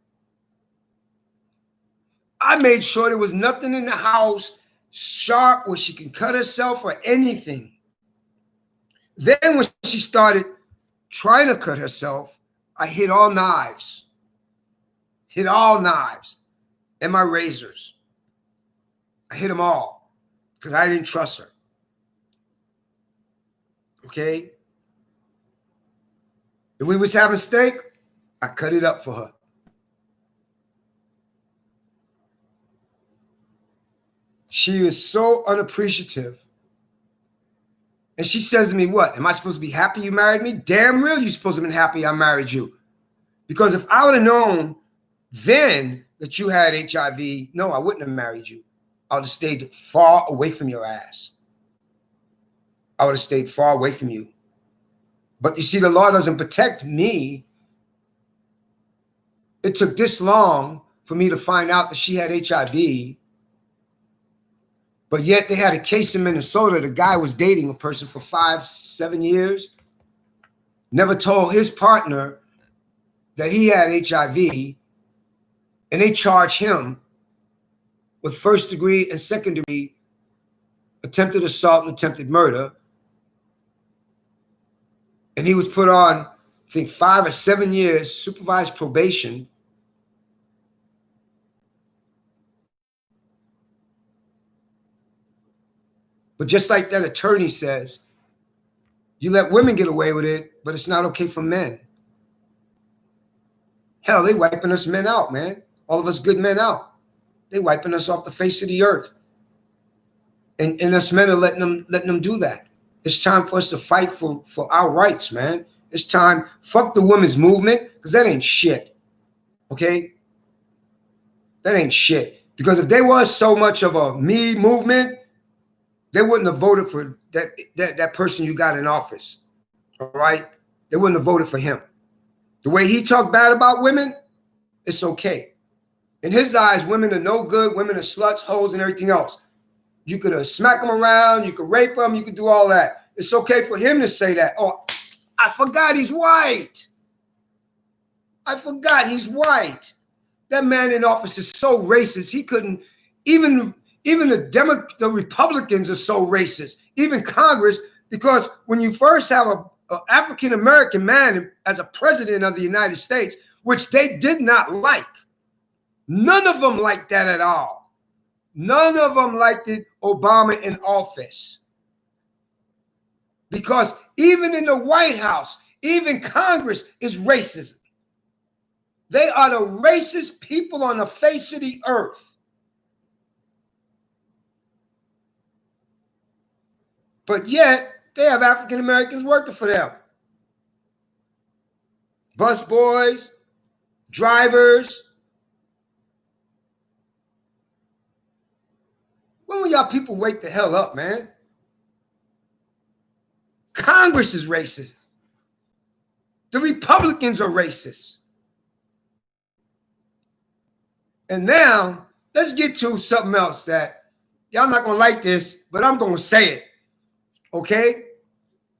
I made sure there was nothing in the house sharp where she can cut herself or anything. Then when she started trying to cut herself, I hid all knives. Hid all knives and my razors. I hid them all because I didn't trust her. Okay? If we was having steak, I cut it up for her. She is so unappreciative. And she says to me, what? Am I supposed to be happy you married me? Damn real you're supposed to be happy I married you. Because if I would have known then that you had HIV, no, I wouldn't have married you. I would have stayed far away from your ass. I would have stayed far away from you. But you see, the law doesn't protect me. It took this long for me to find out that she had HIV. But yet they had a case in Minnesota. The guy was dating a person for 5-7 years. Never told his partner that he had HIV. And they charged him with first degree and second degree attempted assault and attempted murder. And he was put on, I think, 5 or 7 years supervised probation. But just like that attorney says, you let women get away with it, but it's not okay for men. Hell, they wiping us men out, man. All of us good men out. They wiping us off the face of the earth. And us men are letting them do that. It's time for us to fight for our rights, man. It's time. Fuck the women's movement, because that ain't shit. Okay? That ain't shit. Because if there was so much of a me movement, they wouldn't have voted for that person you got in office. All right? They wouldn't have voted for him. The way he talked bad about women, it's okay. In his eyes, women are no good. Women are sluts, hoes, and everything else. You could smack them around. You could rape them. You could do all that. It's okay for him to say that. Oh, I forgot he's white. I forgot he's white. That man in office is so racist. He couldn't even the Republicans are so racist. Even Congress, because when you first have an African-American man as a president of the United States, which they did not like, none of them liked that at all. None of them liked it, Obama in office. Because even in the White House, even Congress is racism. They are the racist people on the face of the earth. But yet, they have African Americans working for them. Bus boys, drivers. When will y'all people wake the hell up, man? Congress is racist. The Republicans are racist. And now, let's get to something else that y'all not going to like this, but I'm going to say it. Okay?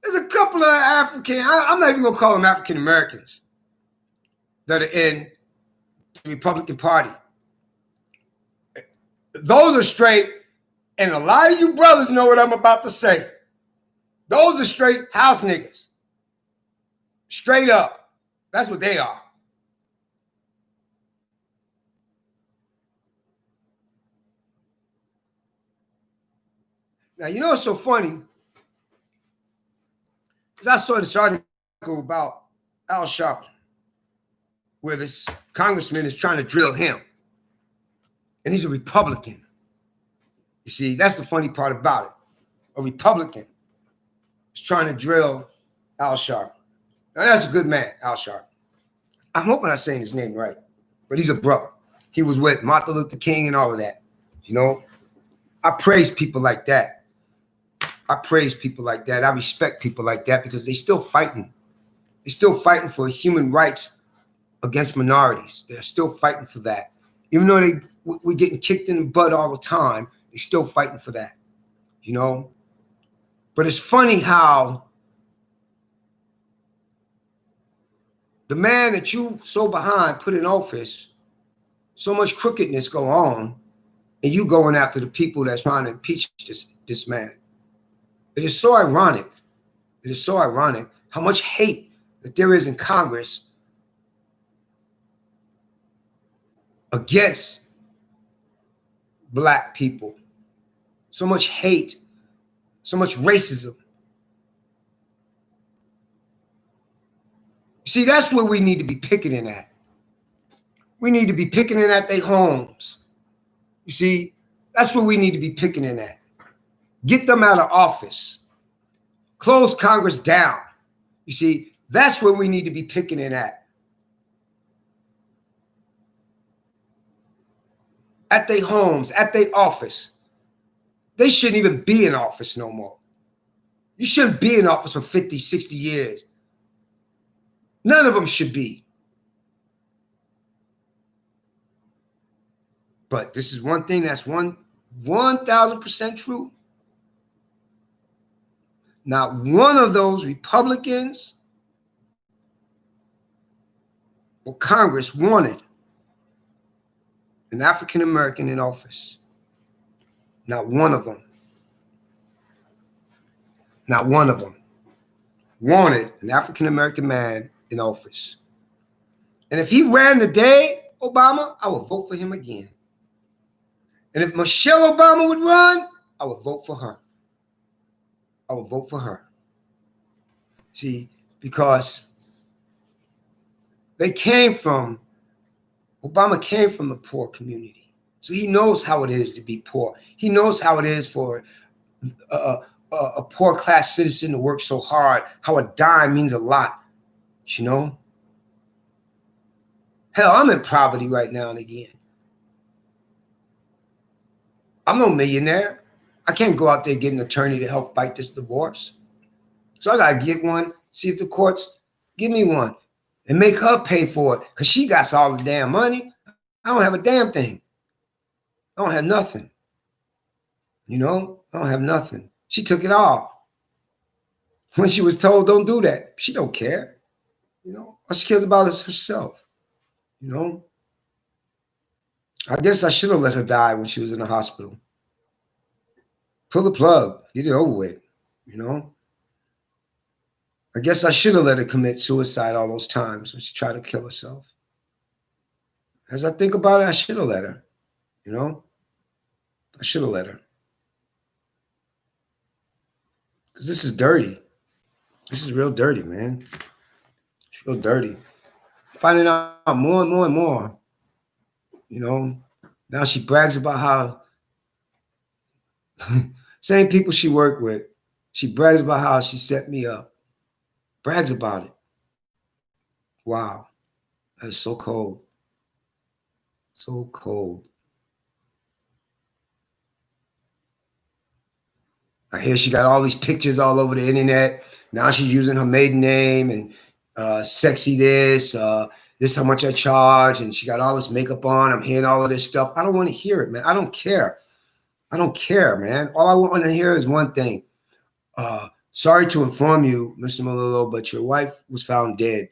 There's a couple of I'm not even going to call them African Americans that are in the Republican Party. Those are straight, and a lot of you brothers know what I'm about to say. Those are straight house niggas. Straight up. That's what they are. Now, you know what's so funny? Because I saw this article about Al Sharpton, where this congressman is trying to drill him. And he's a Republican. You see, that's the funny part about it. A Republican is trying to drill Al Sharpton. Now, that's a good man, Al Sharpton. I'm hoping I'm saying his name right, but he's a brother. He was with Martin Luther King and all of that. You know, I praise people like that. I praise people like that. I respect people like that because they're still fighting. They're still fighting for human rights against minorities. They're still fighting for that. Even though we're getting kicked in the butt all the time, they're still fighting for that, you know? But it's funny how the man that you so behind put in office, so much crookedness go on, and you going after the people that's trying to impeach this man. It is so ironic. It is so ironic how much hate that there is in Congress against Black people. So much hate, so much racism. See, that's where we need to be picketing at. We need to be picketing at their homes. You see, that's where we need to be picketing at. Get them out of office. Close Congress down. You see, that's where we need to be picketing at. at their homes, at their office. They shouldn't even be in office no more. You shouldn't be in office for 50, 60 years. None of them should be. But this is one thing that's 1,000% true. Not one of those Republicans or Congress wanted an African American in office. Not one of them. Not one of them wanted an African American man in office. And if he ran today, Obama, I would vote for him again. And if Michelle Obama would run, I would vote for her. I would vote for her. See, because Obama came from the poor community. So he knows how it is to be poor. He knows how it is for a poor class citizen to work so hard, how a dime means a lot, you know? Hell, I'm in poverty right now and again. I'm no millionaire. I can't go out there and get an attorney to help fight this divorce. So I got to get one, see if the courts give me one, and make her pay for it because she got all the damn money. I don't have a damn thing. I don't have nothing. You know, I don't have nothing. She took it all. When she was told, don't do that, she don't care. You know, all she cares about is herself. You know, I guess I should have let her die when she was in the hospital. Pull the plug, get it over with, you know. I guess I should have let her commit suicide all those times when she tried to kill herself. As I think about it, I should have let her, you know. I should have let her. Because this is dirty. This is real dirty, man. It's real dirty. Finding out more and more and more. You know, now she brags about how same people she worked with, she brags about how she set me up. Brags about it. Wow. That is so cold. So cold. I hear she got all these pictures all over the internet. Now she's using her maiden name and sexy this how much I charge, and she got all this makeup on. I'm hearing all of this stuff. I don't want to hear it, man. I don't care. I don't care, man. All I want to hear is one thing. Sorry to inform you, Mr. Malillo, but your wife was found dead.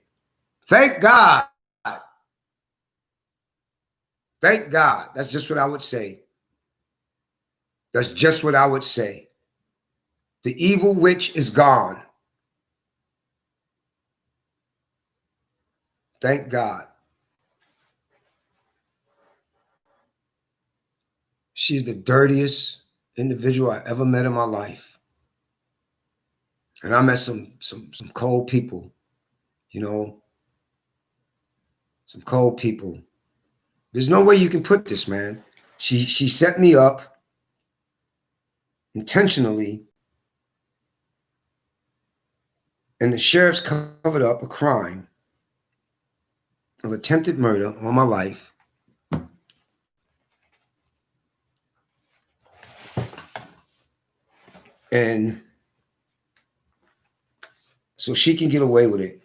Thank God. Thank God. That's just what I would say. That's just what I would say. The evil witch is gone. Thank God. She's the dirtiest individual I ever met in my life. And I met some cold people, you know, some cold people. There's no way you can put this, man. She set me up intentionally, and the sheriff's covered up a crime of attempted murder on my life. And so she can get away with it.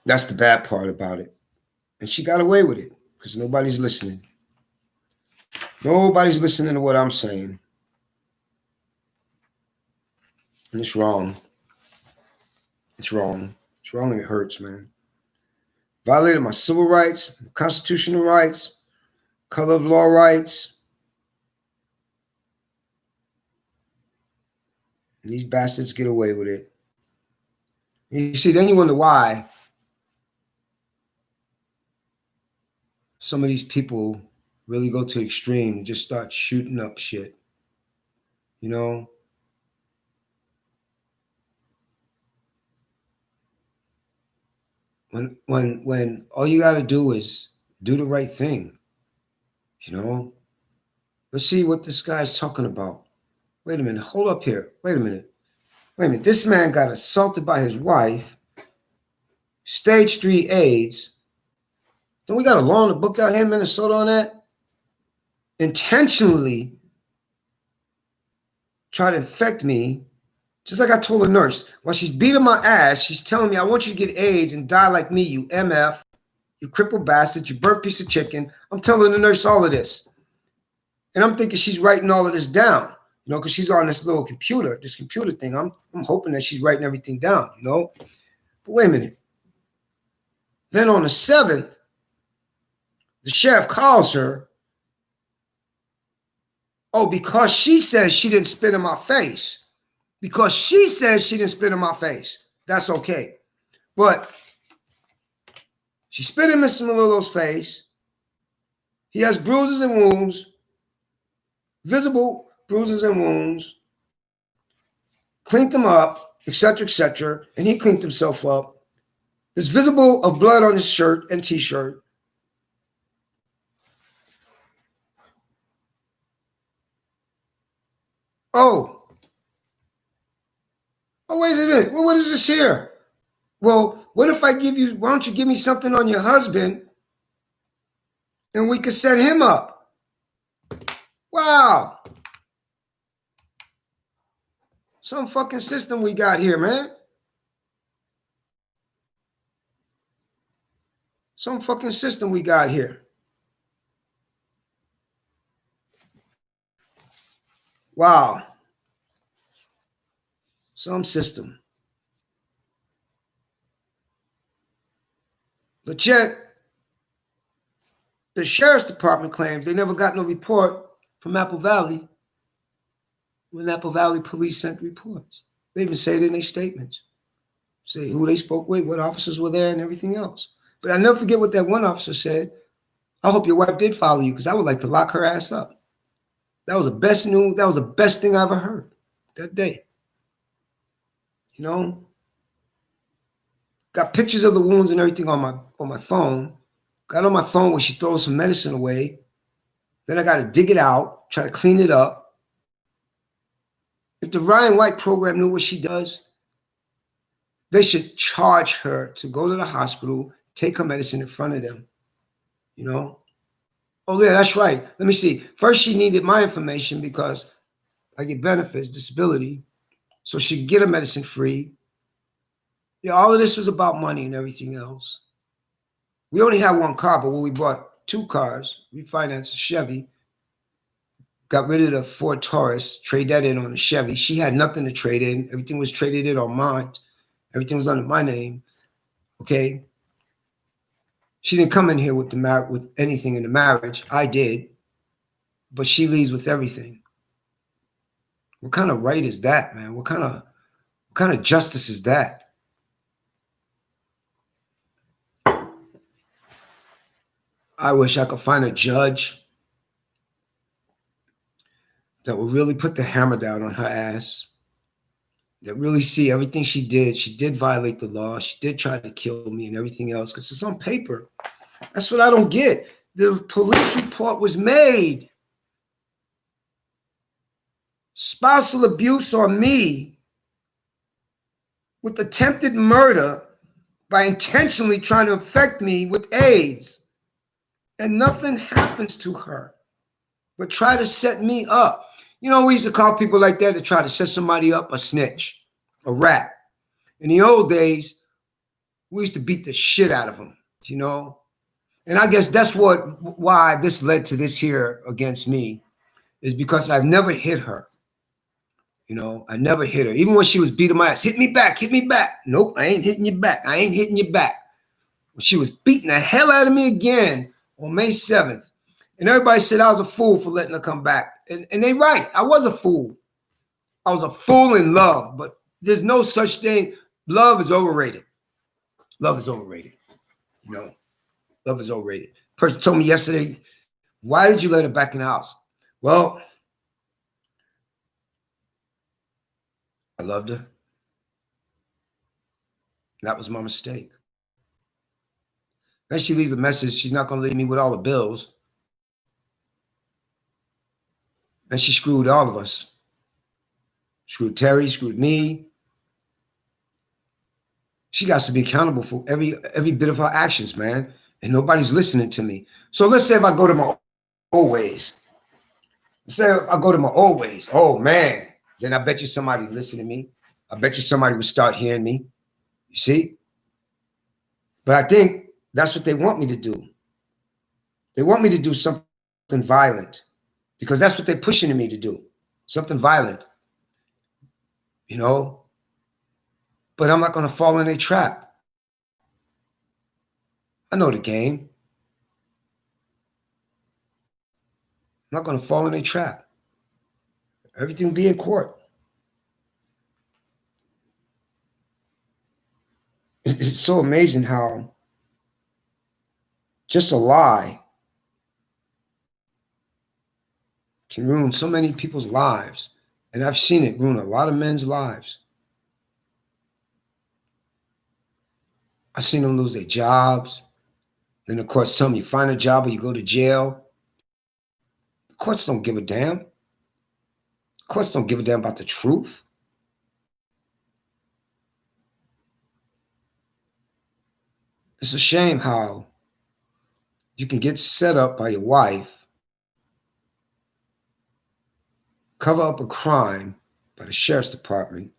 That's the bad part about it. And she got away with it because nobody's listening. Nobody's listening to what I'm saying. And it's wrong. It's wrong. It's wrong and it hurts, man. Violated my civil rights, constitutional rights, color of law rights. And these bastards get away with it. And you see, then you wonder why some of these people really go to the extreme and just start shooting up shit. You know? When all you got to do is do the right thing, you know? Let's see what this guy's talking about. Wait a minute. Hold up here. Wait a minute. This man got assaulted by his wife, stage 3 AIDS, Don't we got a law in the book out here in Minnesota on that? Intentionally try to infect me, just like I told the nurse. While she's beating my ass, she's telling me, I want you to get AIDS and die like me, you MF, you crippled bastard, you burnt piece of chicken. I'm telling the nurse all of this. And I'm thinking she's writing all of this down, you know, because she's on this little computer, this computer thing. I'm hoping that she's writing everything down, you know. But wait a minute. Then on the 7th, the sheriff calls her. Oh, because she says she didn't spit in my face. Because she says she didn't spit in my face. That's okay. But she spit in Mr. Melillo's face. He has bruises and wounds, visible bruises and wounds, cleaned them up, etc., and he cleaned himself up. There's visible of blood on his shirt and t-shirt. Oh, wait a minute. Well, what is this here? Well, what if I give you, why don't you give me something on your husband and we could set him up? Wow. Some fucking system we got here, man. Some fucking system we got here. Wow. Some system. But yet, the sheriff's department claims they never got no report from Apple Valley when Apple Valley police sent reports. They even say it in their statements. Say who they spoke with, what officers were there, and everything else. But I'll never forget what that one officer said. I hope your wife did follow you because I would like to lock her ass up. That was the best news. That was the best thing I ever heard that day. You know, got pictures of the wounds and everything on my phone. Got on my phone where she throws some medicine away. Then I got to dig it out, try to clean it up. If the Ryan White program knew what she does, they should charge her to go to the hospital, take her medicine in front of them. You know? Oh, yeah, that's right. Let me see. First, she needed my information because I get benefits, disability, so she could get her medicine free. Yeah, all of this was about money and everything else. We only had one car, but when we bought 2 cars, we financed a Chevy, got rid of the Ford Taurus, trade that in on a Chevy. She had nothing to trade in. Everything was traded in on mine. Everything was under my name. Okay. She didn't come in here with with anything in the marriage. I did, but she leaves with everything. What kind of right is that, man? What kind of justice is that? I wish I could find a judge that would really put the hammer down on her ass, that really see everything she did. She did violate the law. She did try to kill me and everything else because it's on paper. That's what I don't get. The police report was made. Spousal abuse on me with attempted murder by intentionally trying to infect me with AIDS. And nothing happens to her, but try to set me up. You know, we used to call people like that to try to set somebody up a snitch, a rat. In the old days, we used to beat the shit out of them, you know? And I guess that's why this led to this here against me, is because I've never hit her. You know, I never hit her. Even when she was beating my ass, hit me back, hit me back. Nope, I ain't hitting you back. I ain't hitting you back. When she was beating the hell out of me again on May 7th. And everybody said I was a fool for letting her come back. And they right. I was a fool. I was a fool in love. But there's no such thing. Love is overrated. Love is overrated. You know, love is overrated. Person told me yesterday, why did you let her back in the house? Well, I loved her. That was my mistake. Then she leaves a message. She's not going to leave me with all the bills. And she screwed all of us. Screwed Terry, screwed me. She got to be accountable for every bit of her actions, man. and nobody's listening to me. So let's say if I go to my old ways, let's say I go to my old ways, oh man, then I bet you somebody listen to me. I bet you somebody would start hearing me. You see? But I think that's what they want me to do. They want me to do something violent because that's what they're pushing me to do, something violent, you know? But I'm not going to fall in a trap. I know the game. I'm not going to fall in a trap. Everything will be in court. It's so amazing how just a lie can ruin so many people's lives. And I've seen it ruin a lot of men's lives. I've seen them lose their jobs. Then the courts tell them you find a job or you go to jail. The courts don't give a damn. The courts don't give a damn about the truth. It's a shame how you can get set up by your wife, cover up a crime by the sheriff's department,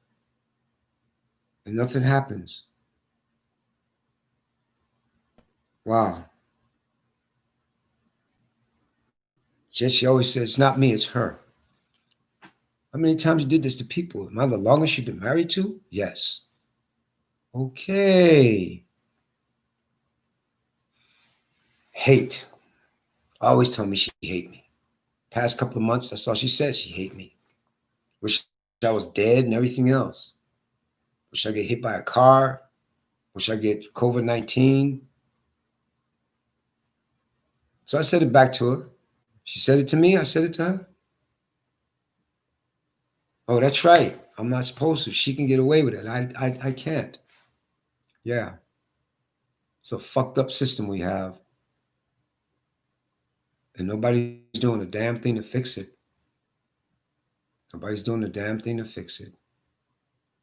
and nothing happens. Wow. She always says, it's not me, it's her. How many times you did this to people? Am I the longest you've been married to? Yes. Okay. Hate. Always told me she hate me. Past couple of months, that's all she said. She hate me. Wish I was dead and everything else. Wish I get hit by a car. Wish I get COVID-19. So I said it back to her. She said it to me. I said it to her. Oh, that's right. I'm not supposed to. She can get away with it. I can't. Yeah. It's a fucked up system we have. And nobody's doing a damn thing to fix it. Nobody's doing a damn thing to fix it.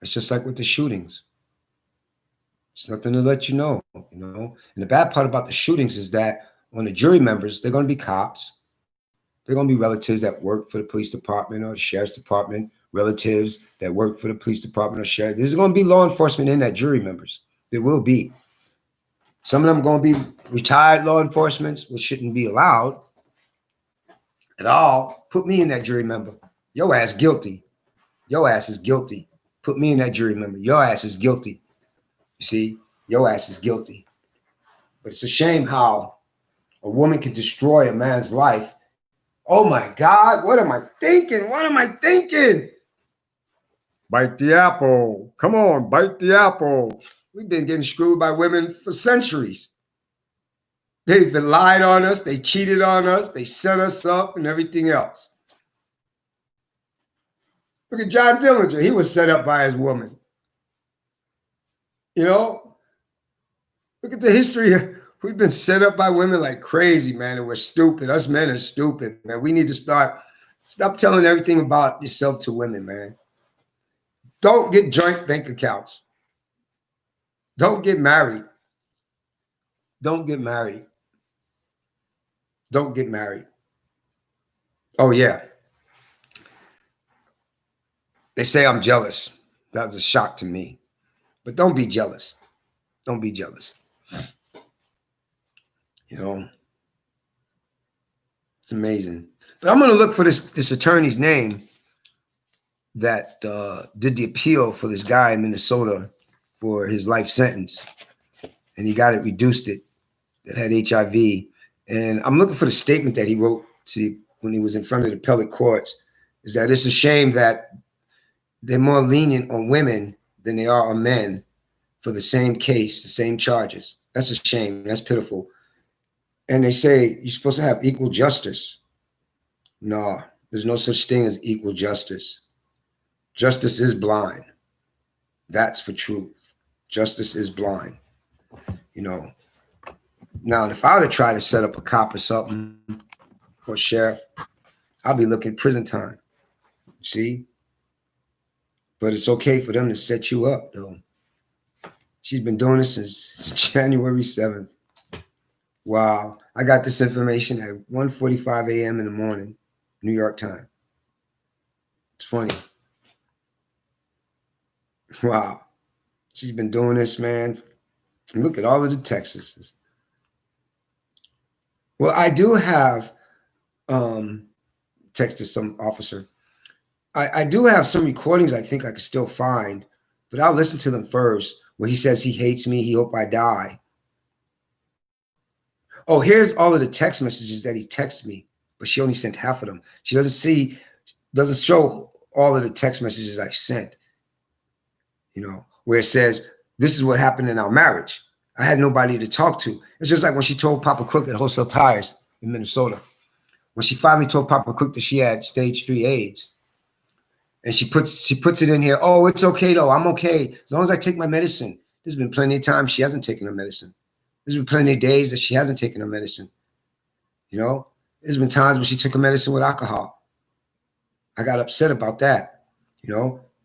It's just like with the shootings. It's nothing to let you know, you know. And the bad part about the shootings is that when the jury members, they're going to be cops. They're going to be relatives that work for the police department or the sheriff's department, relatives that work for the police department or sheriff. There's going to be law enforcement in that jury members. There will be. Some of them going to be retired law enforcement, which shouldn't be allowed at all. Put me in that jury member. Your ass guilty. Your ass is guilty. Put me in that jury member. Your ass is guilty. You see, your ass is guilty. But it's a shame how a woman can destroy a man's life. Oh my God, what am I thinking? What am I thinking? Bite the apple. Come on, bite the apple. We've been getting screwed by women for centuries. They've been lied on us. They cheated on us. They set us up and everything else. Look at John Dillinger. He was set up by his woman. You know, look at the history. We've been set up by women like crazy, man, and we're stupid. Us men are stupid, man. We need to stop telling everything about yourself to women, man. Don't get joint bank accounts. Don't get married. Don't get married. Don't get married. Oh, yeah. They say I'm jealous. That was a shock to me. But don't be jealous. Don't be jealous. You know, it's amazing. But I'm going to look for this attorney's name that did the appeal for this guy in Minnesota for his life sentence. And he got it, reduced it, that had HIV. And I'm looking for the statement that he wrote when he was in front of the appellate courts, is that it's a shame that they're more lenient on women than they are on men for the same case, the same charges. That's a shame. That's pitiful. And they say you're supposed to have equal justice. No, there's no such thing as equal justice. Justice is blind. That's for truth. Justice is blind. You know. Now, if I were to try to set up a cop or something, or sheriff, I'll be looking at prison time. See? But it's okay for them to set you up, though. She's been doing this since January 7th. Wow. I got this information at 1:45 a.m. in the morning, New York time. It's funny. Wow. She's been doing this, man. And look at all of the Texases. Well, I do have texted some officer. I do have some recordings I think I could still find, but I'll listen to them first where he says he hates me, he hope I die. Oh, here's all of the text messages that he texted me, but she only sent half of them. She doesn't show all of the text messages I sent, where it says, this is what happened in our marriage. I had nobody to talk to. It's just like when she told Papa Crook at Wholesale Tires in Minnesota. When she finally told Papa Crook that she had stage 3 AIDS. And she puts it in here, oh, it's okay though, I'm okay. As long as I take my medicine. There's been plenty of times she hasn't taken her medicine. There's been plenty of days that she hasn't taken her medicine. There's been times when she took her medicine with alcohol. I got upset about that.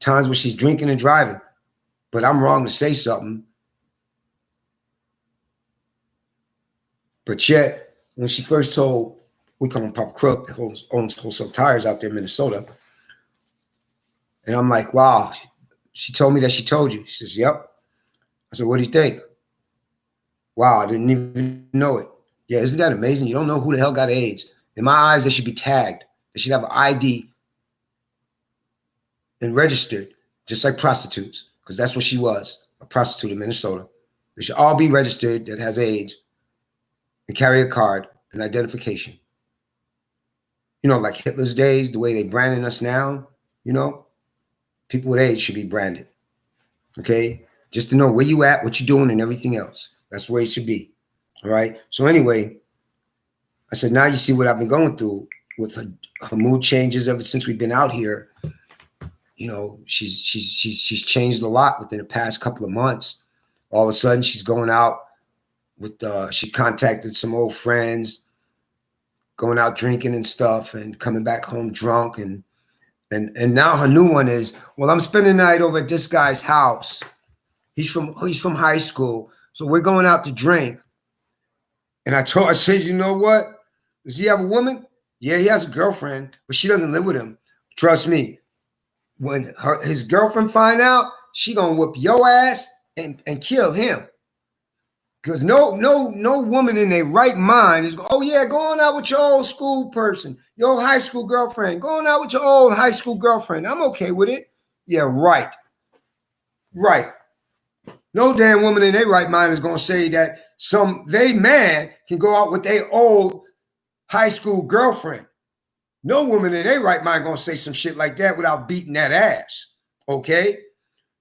Times when she's drinking and driving. But I'm wrong to say something. But yet, when she first told, we call him Papa Crook, that owns Wholesale Tires out there in Minnesota. And I'm like, wow, she told me that she told you. She says, yep. I said, what do you think? Wow, I didn't even know it. Yeah, isn't that amazing? You don't know who the hell got AIDS. In my eyes, they should be tagged. They should have an ID and registered, just like prostitutes, because that's what she was, a prostitute in Minnesota. They should all be registered that has AIDS and carry a card, an identification. Like Hitler's days, the way they branding us now, people with AIDS should be branded. Okay? Just to know where you at, what you're doing, and everything else. That's where it should be. All right? So anyway, I said, now you see what I've been going through with her mood changes ever since we've been out here. She's changed a lot within the past couple of months. All of a sudden, she's going out with, she contacted some old friends, going out drinking and stuff, and coming back home drunk. And now her new one is, well, I'm spending the night over at this guy's house. He's from high school, so we're going out to drink. And I said, you know what? Does he have a woman? Yeah, he has a girlfriend, but she doesn't live with him. Trust me. When his girlfriend find out, she gonna whoop your ass and kill him. Because no woman in their right mind is going, oh yeah, go on out with your old school person, your old high school girlfriend. Go on out with your old high school girlfriend. I'm okay with it. Yeah, right. Right. No damn woman in their right mind is gonna say that they man can go out with their old high school girlfriend. No woman in their right mind gonna say some shit like that without beating that ass. Okay?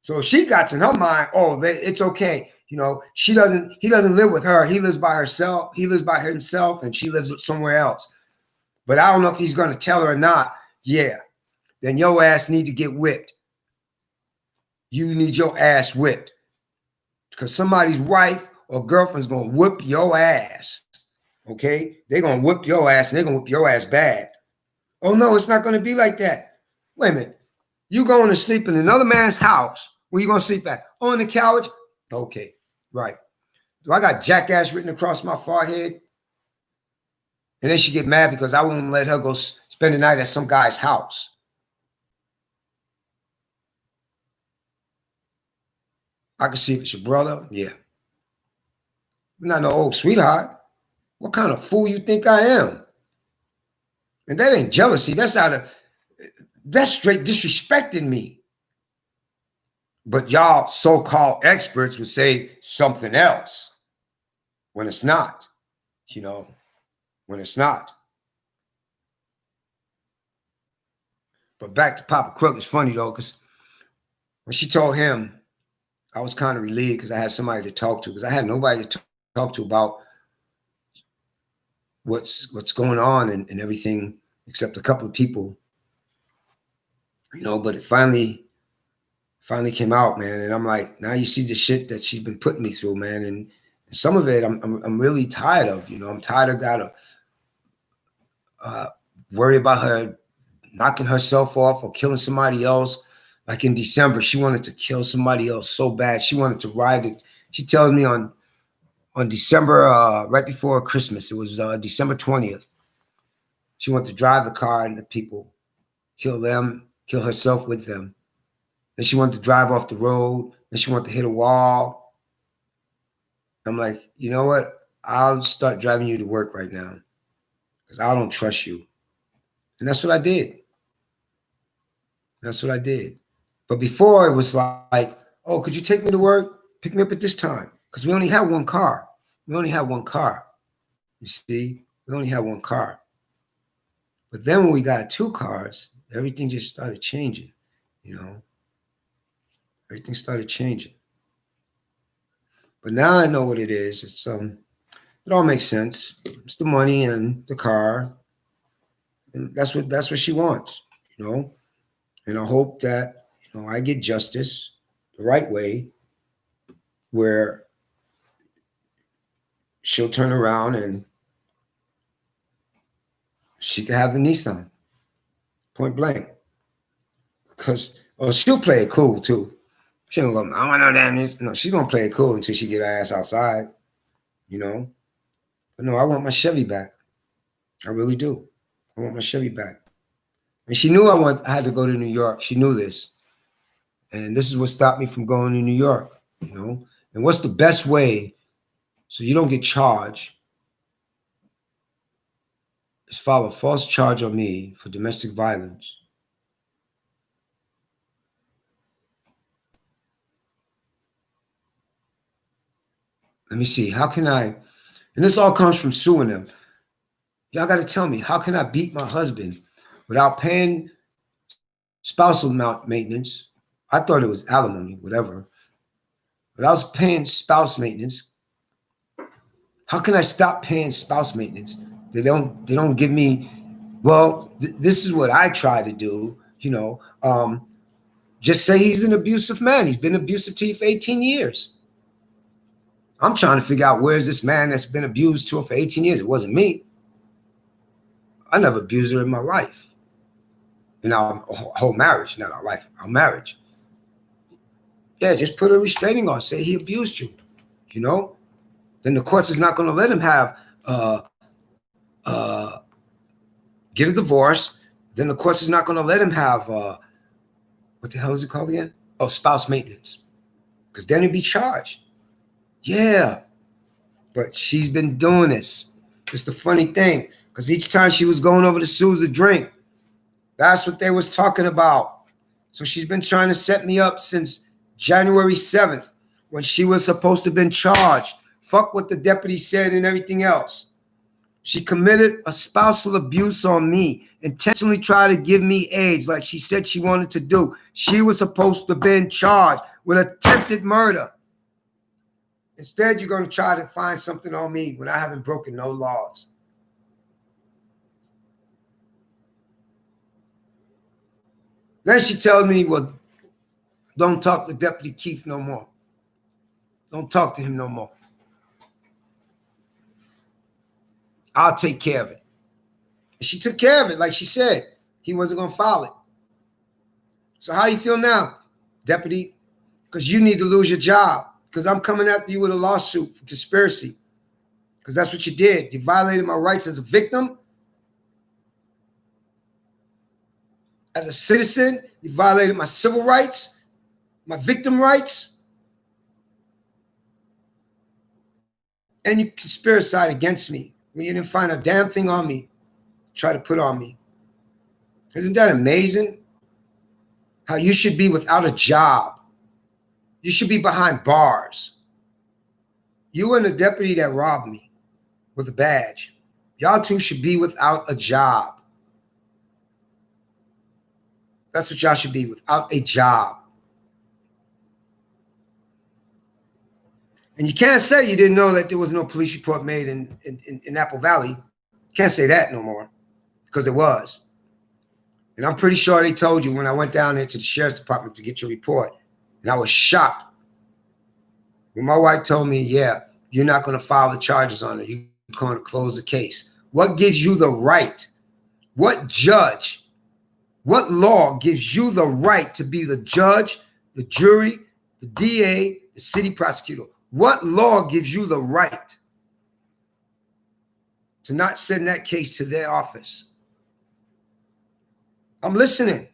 So she got in her mind, oh, it's okay. He doesn't live with her. He lives by herself. He lives by himself, and she lives somewhere else. But I don't know if he's gonna tell her or not. Yeah. Then your ass need to get whipped. You need your ass whipped. Because somebody's wife or girlfriend's gonna whip your ass. Okay? They're gonna whip your ass, and they're gonna whip your ass bad. Oh no, it's not gonna be like that. Wait a minute. You going to sleep in another man's house. Where you gonna sleep at? On the couch? Okay, right. Do I got jackass written across my forehead? And then she get mad because I won't let her go spend the night at some guy's house. I can see if it's your brother. Yeah. I'm not no old sweetheart. What kind of fool you think I am? And that ain't jealousy. That's straight disrespecting me. But y'all so-called experts would say something else when it's not, when it's not. But back to Papa Crook, it's funny though, because when she told him, I was kind of relieved because I had somebody to talk to, because I had nobody to talk to about what's going on and everything, except a couple of people, but it finally came out, man. And I'm like, now you see the shit that she's been putting me through, man. And some of it I'm really tired of, I'm tired of gotta worry about her knocking herself off or killing somebody else. Like in December, she wanted to kill somebody else so bad. She wanted to ride it. She tells me on on December, right before Christmas. It was December 20th. She wanted to drive the car and the people, kill them, kill herself with them. Then she wanted to drive off the road. Then she wanted to hit a wall. I'm like, you know what? I'll start driving you to work right now because I don't trust you. And that's what I did. That's what I did. But before it was like, oh, could you take me to work? Pick me up at this time. Because we only had one car. We only had one car. You see, we only had one car. But then when we got 2 cars, everything just started changing, you know. Everything started changing. But now I know what it is. It's it all makes sense. It's the money and the car. And that's what she wants, you know. And I hope that, you know, I get justice the right way where she'll turn around and she can have the Nissan, point blank. Because, she'll play it cool too. She ain't gonna go, I want no damn this. No, she's gonna play it cool until she get her ass outside, you know. But no, I want my Chevy back. I really do. I want my Chevy back. And she knew I had to go to New York. She knew this. And this is what stopped me from going to New York, you know. And what's the best way so you don't get charged is file a false charge on me for domestic violence. Let me see. How can I, and this all comes from suing them. Y'all got to tell me, how can I beat my husband without paying spousal maintenance? I thought it was alimony, whatever. But I was paying spouse maintenance. How can I stop paying spouse maintenance? They don't give me, well, this is what I try to do, you know. Just say he's an abusive man. He's been abusive to you for 18 years. I'm trying to figure out where's this man that's been abused to her for 18 years. It wasn't me. I never abused her in my life. In our whole marriage, not our life, our marriage. Yeah, just put a restraining order. Say he abused you, you know? Then the courts is not going to let him have, get a divorce. Then the courts is not going to let him have, what the hell is it called again? Oh, spouse maintenance. Because then he'd be charged. Yeah, but she's been doing this. It's the funny thing, because each time she was going over to Sue's to drink, that's what they was talking about. So she's been trying to set me up since January 7th, when she was supposed to have been charged. Fuck what the deputy said and everything else. She committed a spousal abuse on me, intentionally tried to give me AIDS like she said she wanted to do. She was supposed to have been charged with attempted murder. Instead, you're going to try to find something on me when I haven't broken no laws. Then she tells me, well, don't talk to Deputy Keith no more. Don't talk to him no more. I'll take care of it. And she took care of it, like she said. He wasn't going to file it. So how you feel now, Deputy? Because you need to lose your job. Because I'm coming after you with a lawsuit for conspiracy. Because that's what you did. You violated my rights as a victim. As a citizen, you violated my civil rights, my victim rights. And you conspiracied against me when you didn't find a damn thing on me to try to put on me. Isn't that amazing? How you should be without a job. You should be behind bars. You and the deputy that robbed me with a badge. Y'all two should be without a job. That's what y'all should be, without a job. And you can't say you didn't know that there was no police report made in Apple Valley. Can't say that no more, because it was. And I'm pretty sure they told you when I went down there to the sheriff's department to get your report. And I was shocked when my wife told me, yeah, you're not going to file the charges on it. You're going to close the case. What gives you the right? What judge, what law gives you the right to be the judge, the jury, the DA, the city prosecutor? What law gives you the right to not send that case to their office? I'm listening.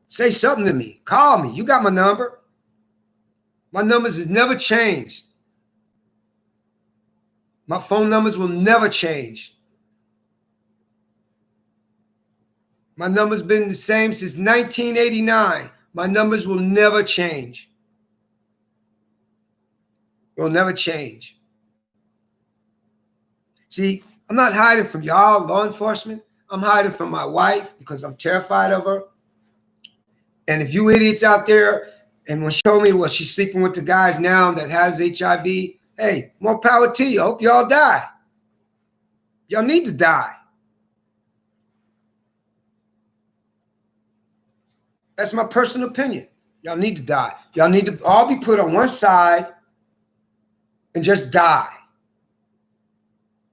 Say something to me. Call me. You got my number. My numbers has never changed. My phone numbers will never change. My number's been the same since 1989. My numbers will never change. It will never change. See, I'm not hiding from y'all, law enforcement. I'm hiding from my wife because I'm terrified of her. And if you idiots out there and will show me, well, she's sleeping with the guys now that has HIV, hey, more power to you. I hope y'all die. Y'all need to die. That's my personal opinion. Y'all need to die. Y'all need to all be put on one side and just die.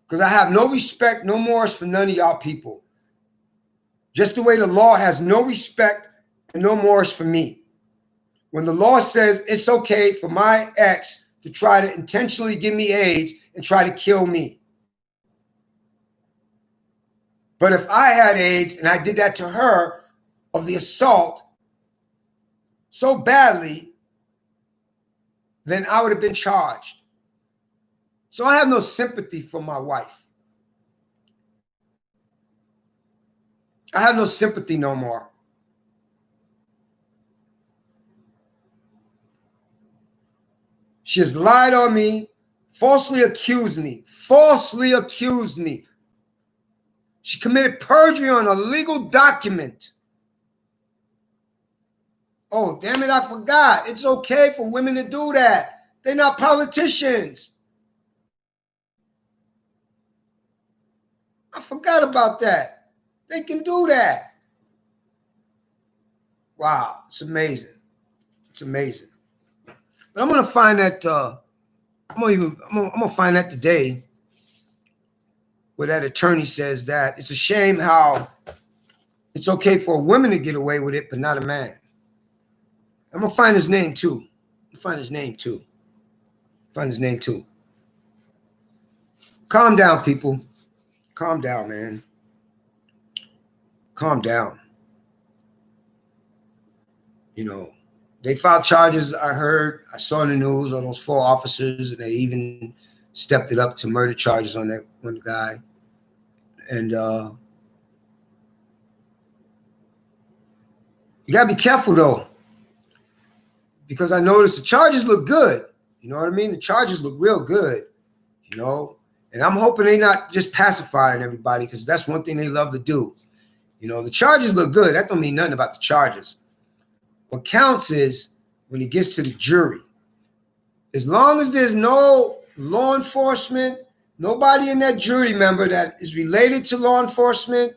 Because I have no respect, no remorse for none of y'all people. Just the way the law has no respect and no remorse for me. When the law says it's okay for my ex to try to intentionally give me AIDS and try to kill me. But if I had AIDS and I did that to her of the assault so badly, then I would have been charged. So I have no sympathy for my wife. I have no sympathy no more. She has lied on me, falsely accused me. She committed perjury on a legal document. Oh, damn it, I forgot. It's okay for women to do that. They're not politicians. I forgot about that. They can do that. Wow, it's amazing. It's amazing. But I'm gonna find that. I'm gonna find that today, where that attorney says that it's a shame how it's okay for a woman to get away with it, but not a man. I'm gonna find his name too. Find his name too. Calm down, people. Calm down, man. Calm down. You know, they filed charges, I heard. I saw in the news on those 4 officers, and they even stepped it up to murder charges on that one guy. And you gotta be careful though, because I noticed the charges look good. You know what I mean? The charges look real good, you know? And I'm hoping they not just pacifying everybody, because that's one thing they love to do. You know, the charges look good. That don't mean nothing about the charges. What counts is when it gets to the jury. As long as there's no law enforcement, nobody in that jury member that is related to law enforcement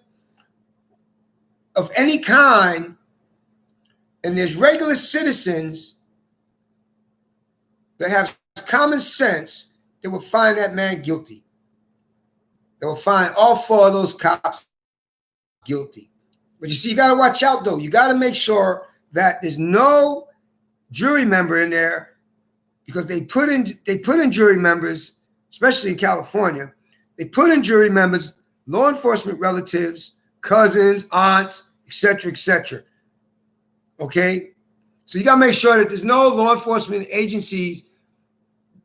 of any kind, and there's regular citizens that have common sense, they will find that man guilty. They will find all 4 of those cops guilty. But you see, you got to watch out, though. You got to make sure that there's no jury member in there, because they put in jury members, especially in California, they put in jury members, law enforcement relatives, cousins, aunts, etc., etc. Okay? So you got to make sure that there's no law enforcement agencies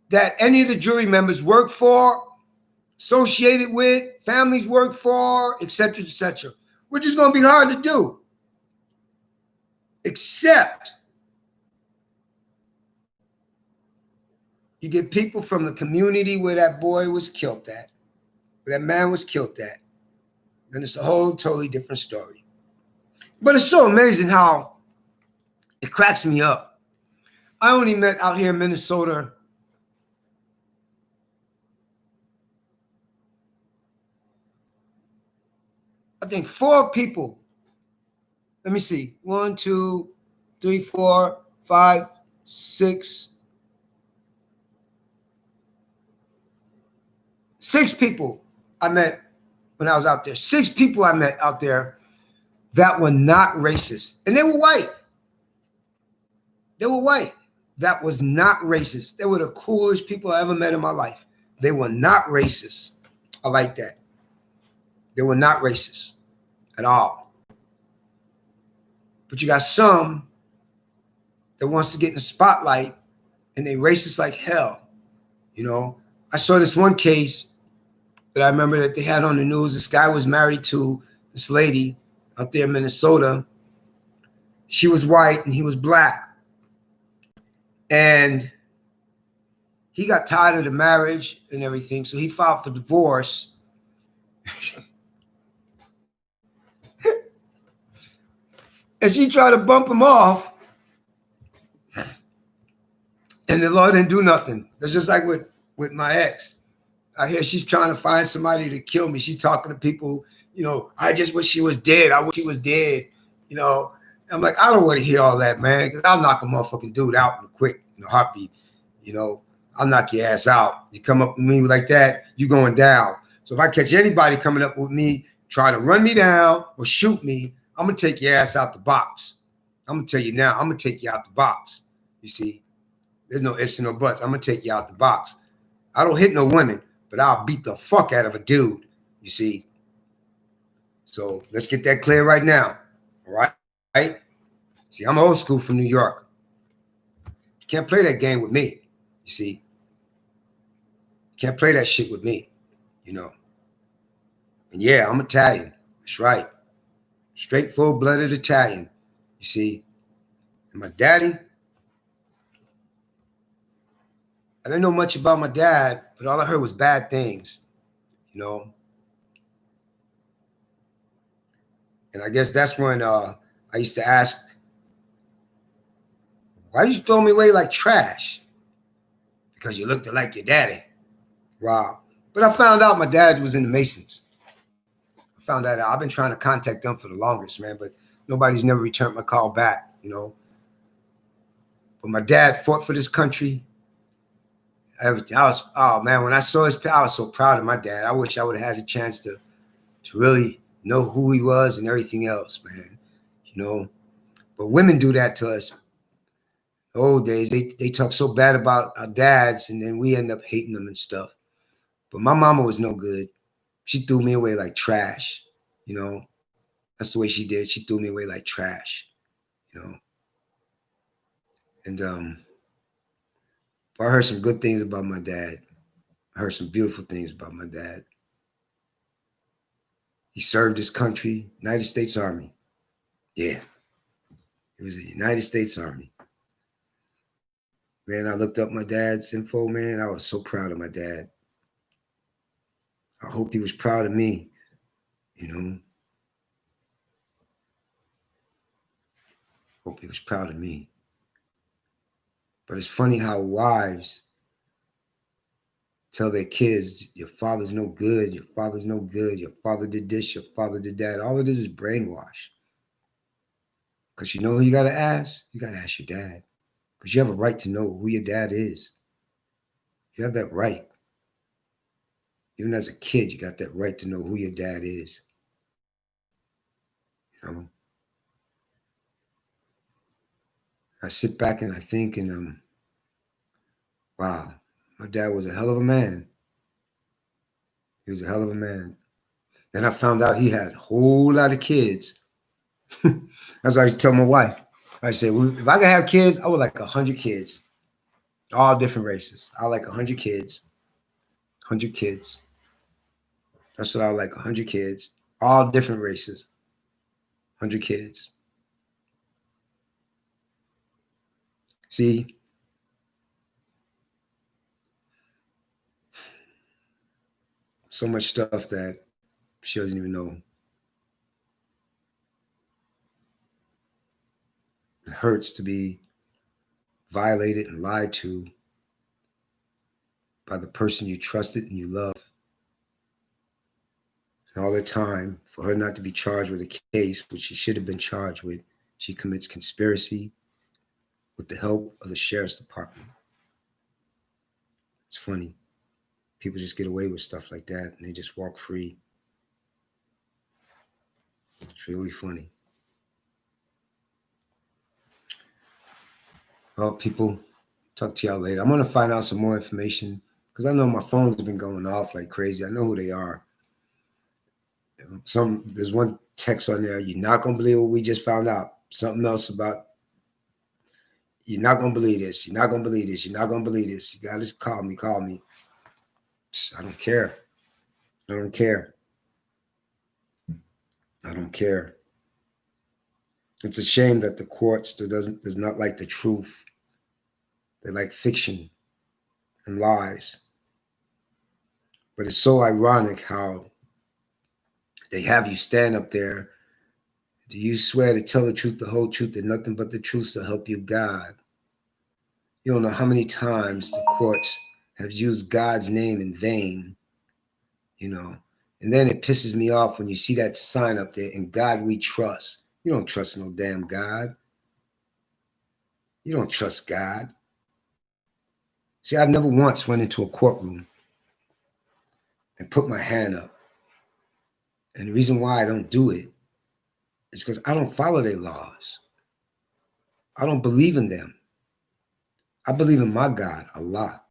that any of the jury members work for, associated with, families work for, etc., etc., which is going to be hard to do. Except you get people from the community where that boy was killed at, where that man was killed at. Then it's a whole totally different story. But it's so amazing how it cracks me up. I only met out here in Minnesota I think 4 people. Let me see. 1, 2, 3, 4, 5, 6. 6 people I met when I was out there. 6 people I met out there that were not racist. And they were white. They were white. that was not racist. They were the coolest people I ever met in my life. They were not racist. I like that. They were not racist at all. But you got some that wants to get in the spotlight and they racist like hell. You know, I saw this one case that I remember that they had on the news. This guy was married to this lady out there in Minnesota. She was white and he was black. And he got tired of the marriage and everything, so he filed for divorce. And she tried to bump him off. And the law didn't do nothing. It's just like with my ex. I hear she's trying to find somebody to kill me. She's talking to people, you know, I just wish she was dead. I wish she was dead. You know, I'm like, I don't want to hear all that, man, because I'll knock a motherfucking dude out in a quick, in a heartbeat. You know, I'll knock your ass out. You come up with me like that, you going down. So if I catch anybody coming up with me, trying to run me down or shoot me, I'm going to take your ass out the box. I'm going to tell you now, I'm going to take you out the box. You see, there's no ifs and no buts. I'm going to take you out the box. I don't hit no women, but I'll beat the fuck out of a dude, you see. So let's get that clear right now, all right? Right? See, I'm old school from New York. You can't play that game with me, you see. You can't play that shit with me, you know. And yeah, I'm Italian. That's right. Straight full-blooded Italian, you see. And my daddy, I didn't know much about my dad, but all I heard was bad things, you know. And I guess that's when I used to ask, why did you throw me away like trash? Because you looked like your daddy. Wow. But I found out my dad was in the Masons. I found that out. I've been trying to contact them for the longest, man, but nobody's never returned my call back, you know. But my dad fought for this country. Everything. Oh man, when I saw his, I was so proud of my dad. I wish I would have had a chance to really know who he was and everything else, man. You know, but women do that to us. The old days, they talk so bad about our dads, and then we end up hating them and stuff. But my mama was no good. She threw me away like trash. You know, that's the way she did. She threw me away like trash. You know, and I heard some good things about my dad. I heard some beautiful things about my dad. He served his country, United States Army. Yeah, he was in the United States Army. Man, I looked up my dad's info, man. I was so proud of my dad. I hope he was proud of me, you know. Hope he was proud of me. But it's funny how wives tell their kids, your father's no good, your father's no good, your father did this, your father did that. All it is brainwash. Because you know who you got to ask? You got to ask your dad. Because you have a right to know who your dad is. You have that right. Even as a kid, you got that right to know who your dad is. You know? I sit back and I think, and wow, my dad was a hell of a man. He was a hell of a man. Then I found out he had a whole lot of kids. That's what I used to tell my wife. I said, well, if I could have kids, I would like 100 kids. All different races. I like 100 kids. 100 kids. That's what I like, 100 kids. All different races. 100 kids. See? So much stuff that she doesn't even know. It hurts to be violated and lied to by the person you trusted and you love. And all the time, for her not to be charged with a case, which she should have been charged with, she commits conspiracy with the help of the sheriff's department. It's funny. People just get away with stuff like that and they just walk free. It's really funny. Well, people, Talk to y'all later. I'm gonna find out some more information because I know my phone's been going off like crazy. I know who they are. There's one text on there. You're not gonna believe what we just found out. Something else about. You're not gonna believe this. You're not gonna believe this. You're not gonna believe this. You gotta call me. Call me. I don't care. I don't care. I don't care. It's a shame that the courts does not like the truth. They like fiction and lies. But it's so ironic how they have you stand up there. Do you swear to tell the truth, the whole truth, and nothing but the truth to help you God? You don't know how many times the courts have used God's name in vain, you know. And then it pisses me off when you see that sign up there, "In God we trust." You don't trust no damn God. You don't trust God. See, I've never once went into a courtroom and put my hand up. And the reason why I don't do it is because I don't follow their laws. I don't believe in them. I believe in my God, Allah.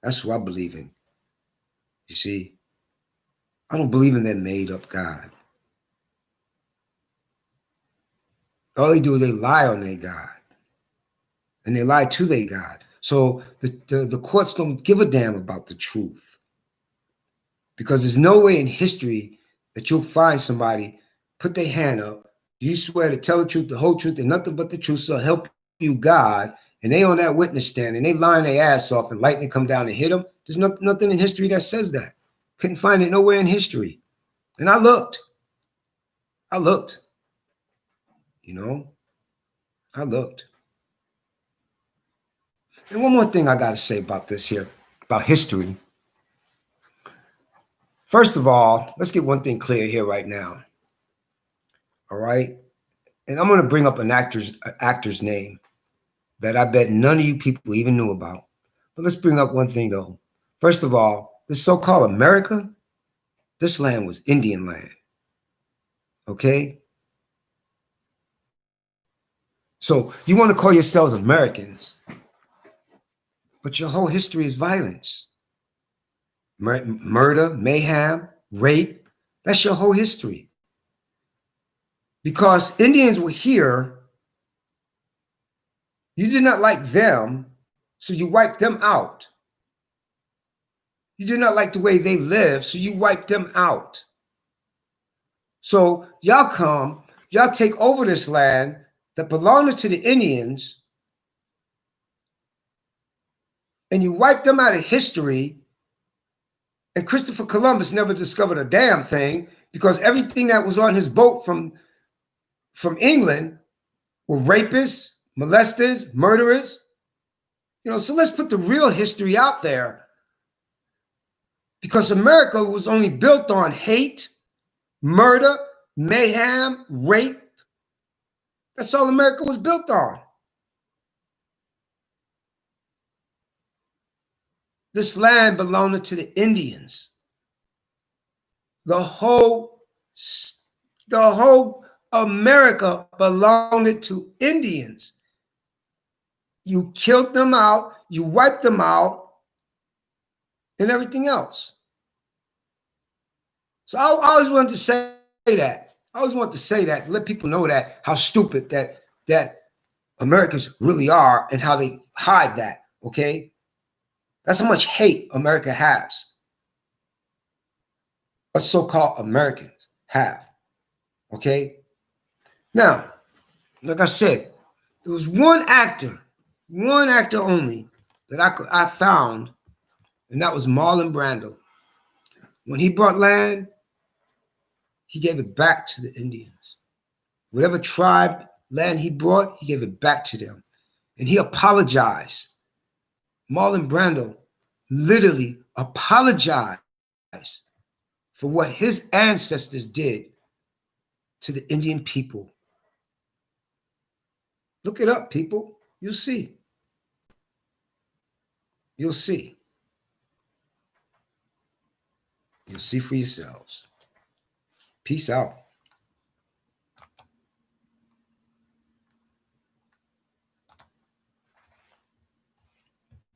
That's who I believe in. You see, I don't believe in that made up God. All they do is they lie on their God. And they lie to their God. So the courts don't give a damn about the truth. Because there's no way in history that you'll find somebody put their hand up, you swear to tell the truth, the whole truth, and nothing but the truth, so help you God, and they on that witness stand, and they lying their ass off, and lightning come down and hit them. There's nothing in history that says that. Couldn't find it nowhere in history. And I looked. You know, I looked. And one more thing I got to say about this here, about history. First of all, let's get one thing clear here right now. All right? And I'm going to bring up an actor's name that I bet none of you people even knew about. But let's bring up one thing, though. First of all, this so-called America, this land was Indian land. Okay? So you want to call yourselves Americans, but your whole history is violence. Murder, mayhem, rape. That's your whole history. Because Indians were here, you did not like them, so you wiped them out. You did not like the way they lived, so you wiped them out. So y'all come, y'all take over this land that belonged to the Indians, and you wipe them out of history. And Christopher Columbus never discovered a damn thing because everything that was on his boat from England were rapists, molesters, murderers. You know, so let's put the real history out there, because America was only built on hate, murder, mayhem, rape. That's all America was built on. This land belonged to the Indians. The whole America belonged to Indians. You killed them out, you wiped them out, and everything else. So I always wanted to say that. I always want to say that, to let people know that, how stupid that Americans really are and how they hide that, okay? That's how much hate America has. Us so-called Americans have, okay? Now, like I said, there was one actor only that I found, and that was Marlon Brando. When he brought land, he gave it back to the Indians. Whatever tribe land he brought, he gave it back to them. And he apologized. Marlon Brando literally apologized for what his ancestors did to the Indian people. Look it up, people. You'll see. You'll see. You'll see for yourselves. Peace out.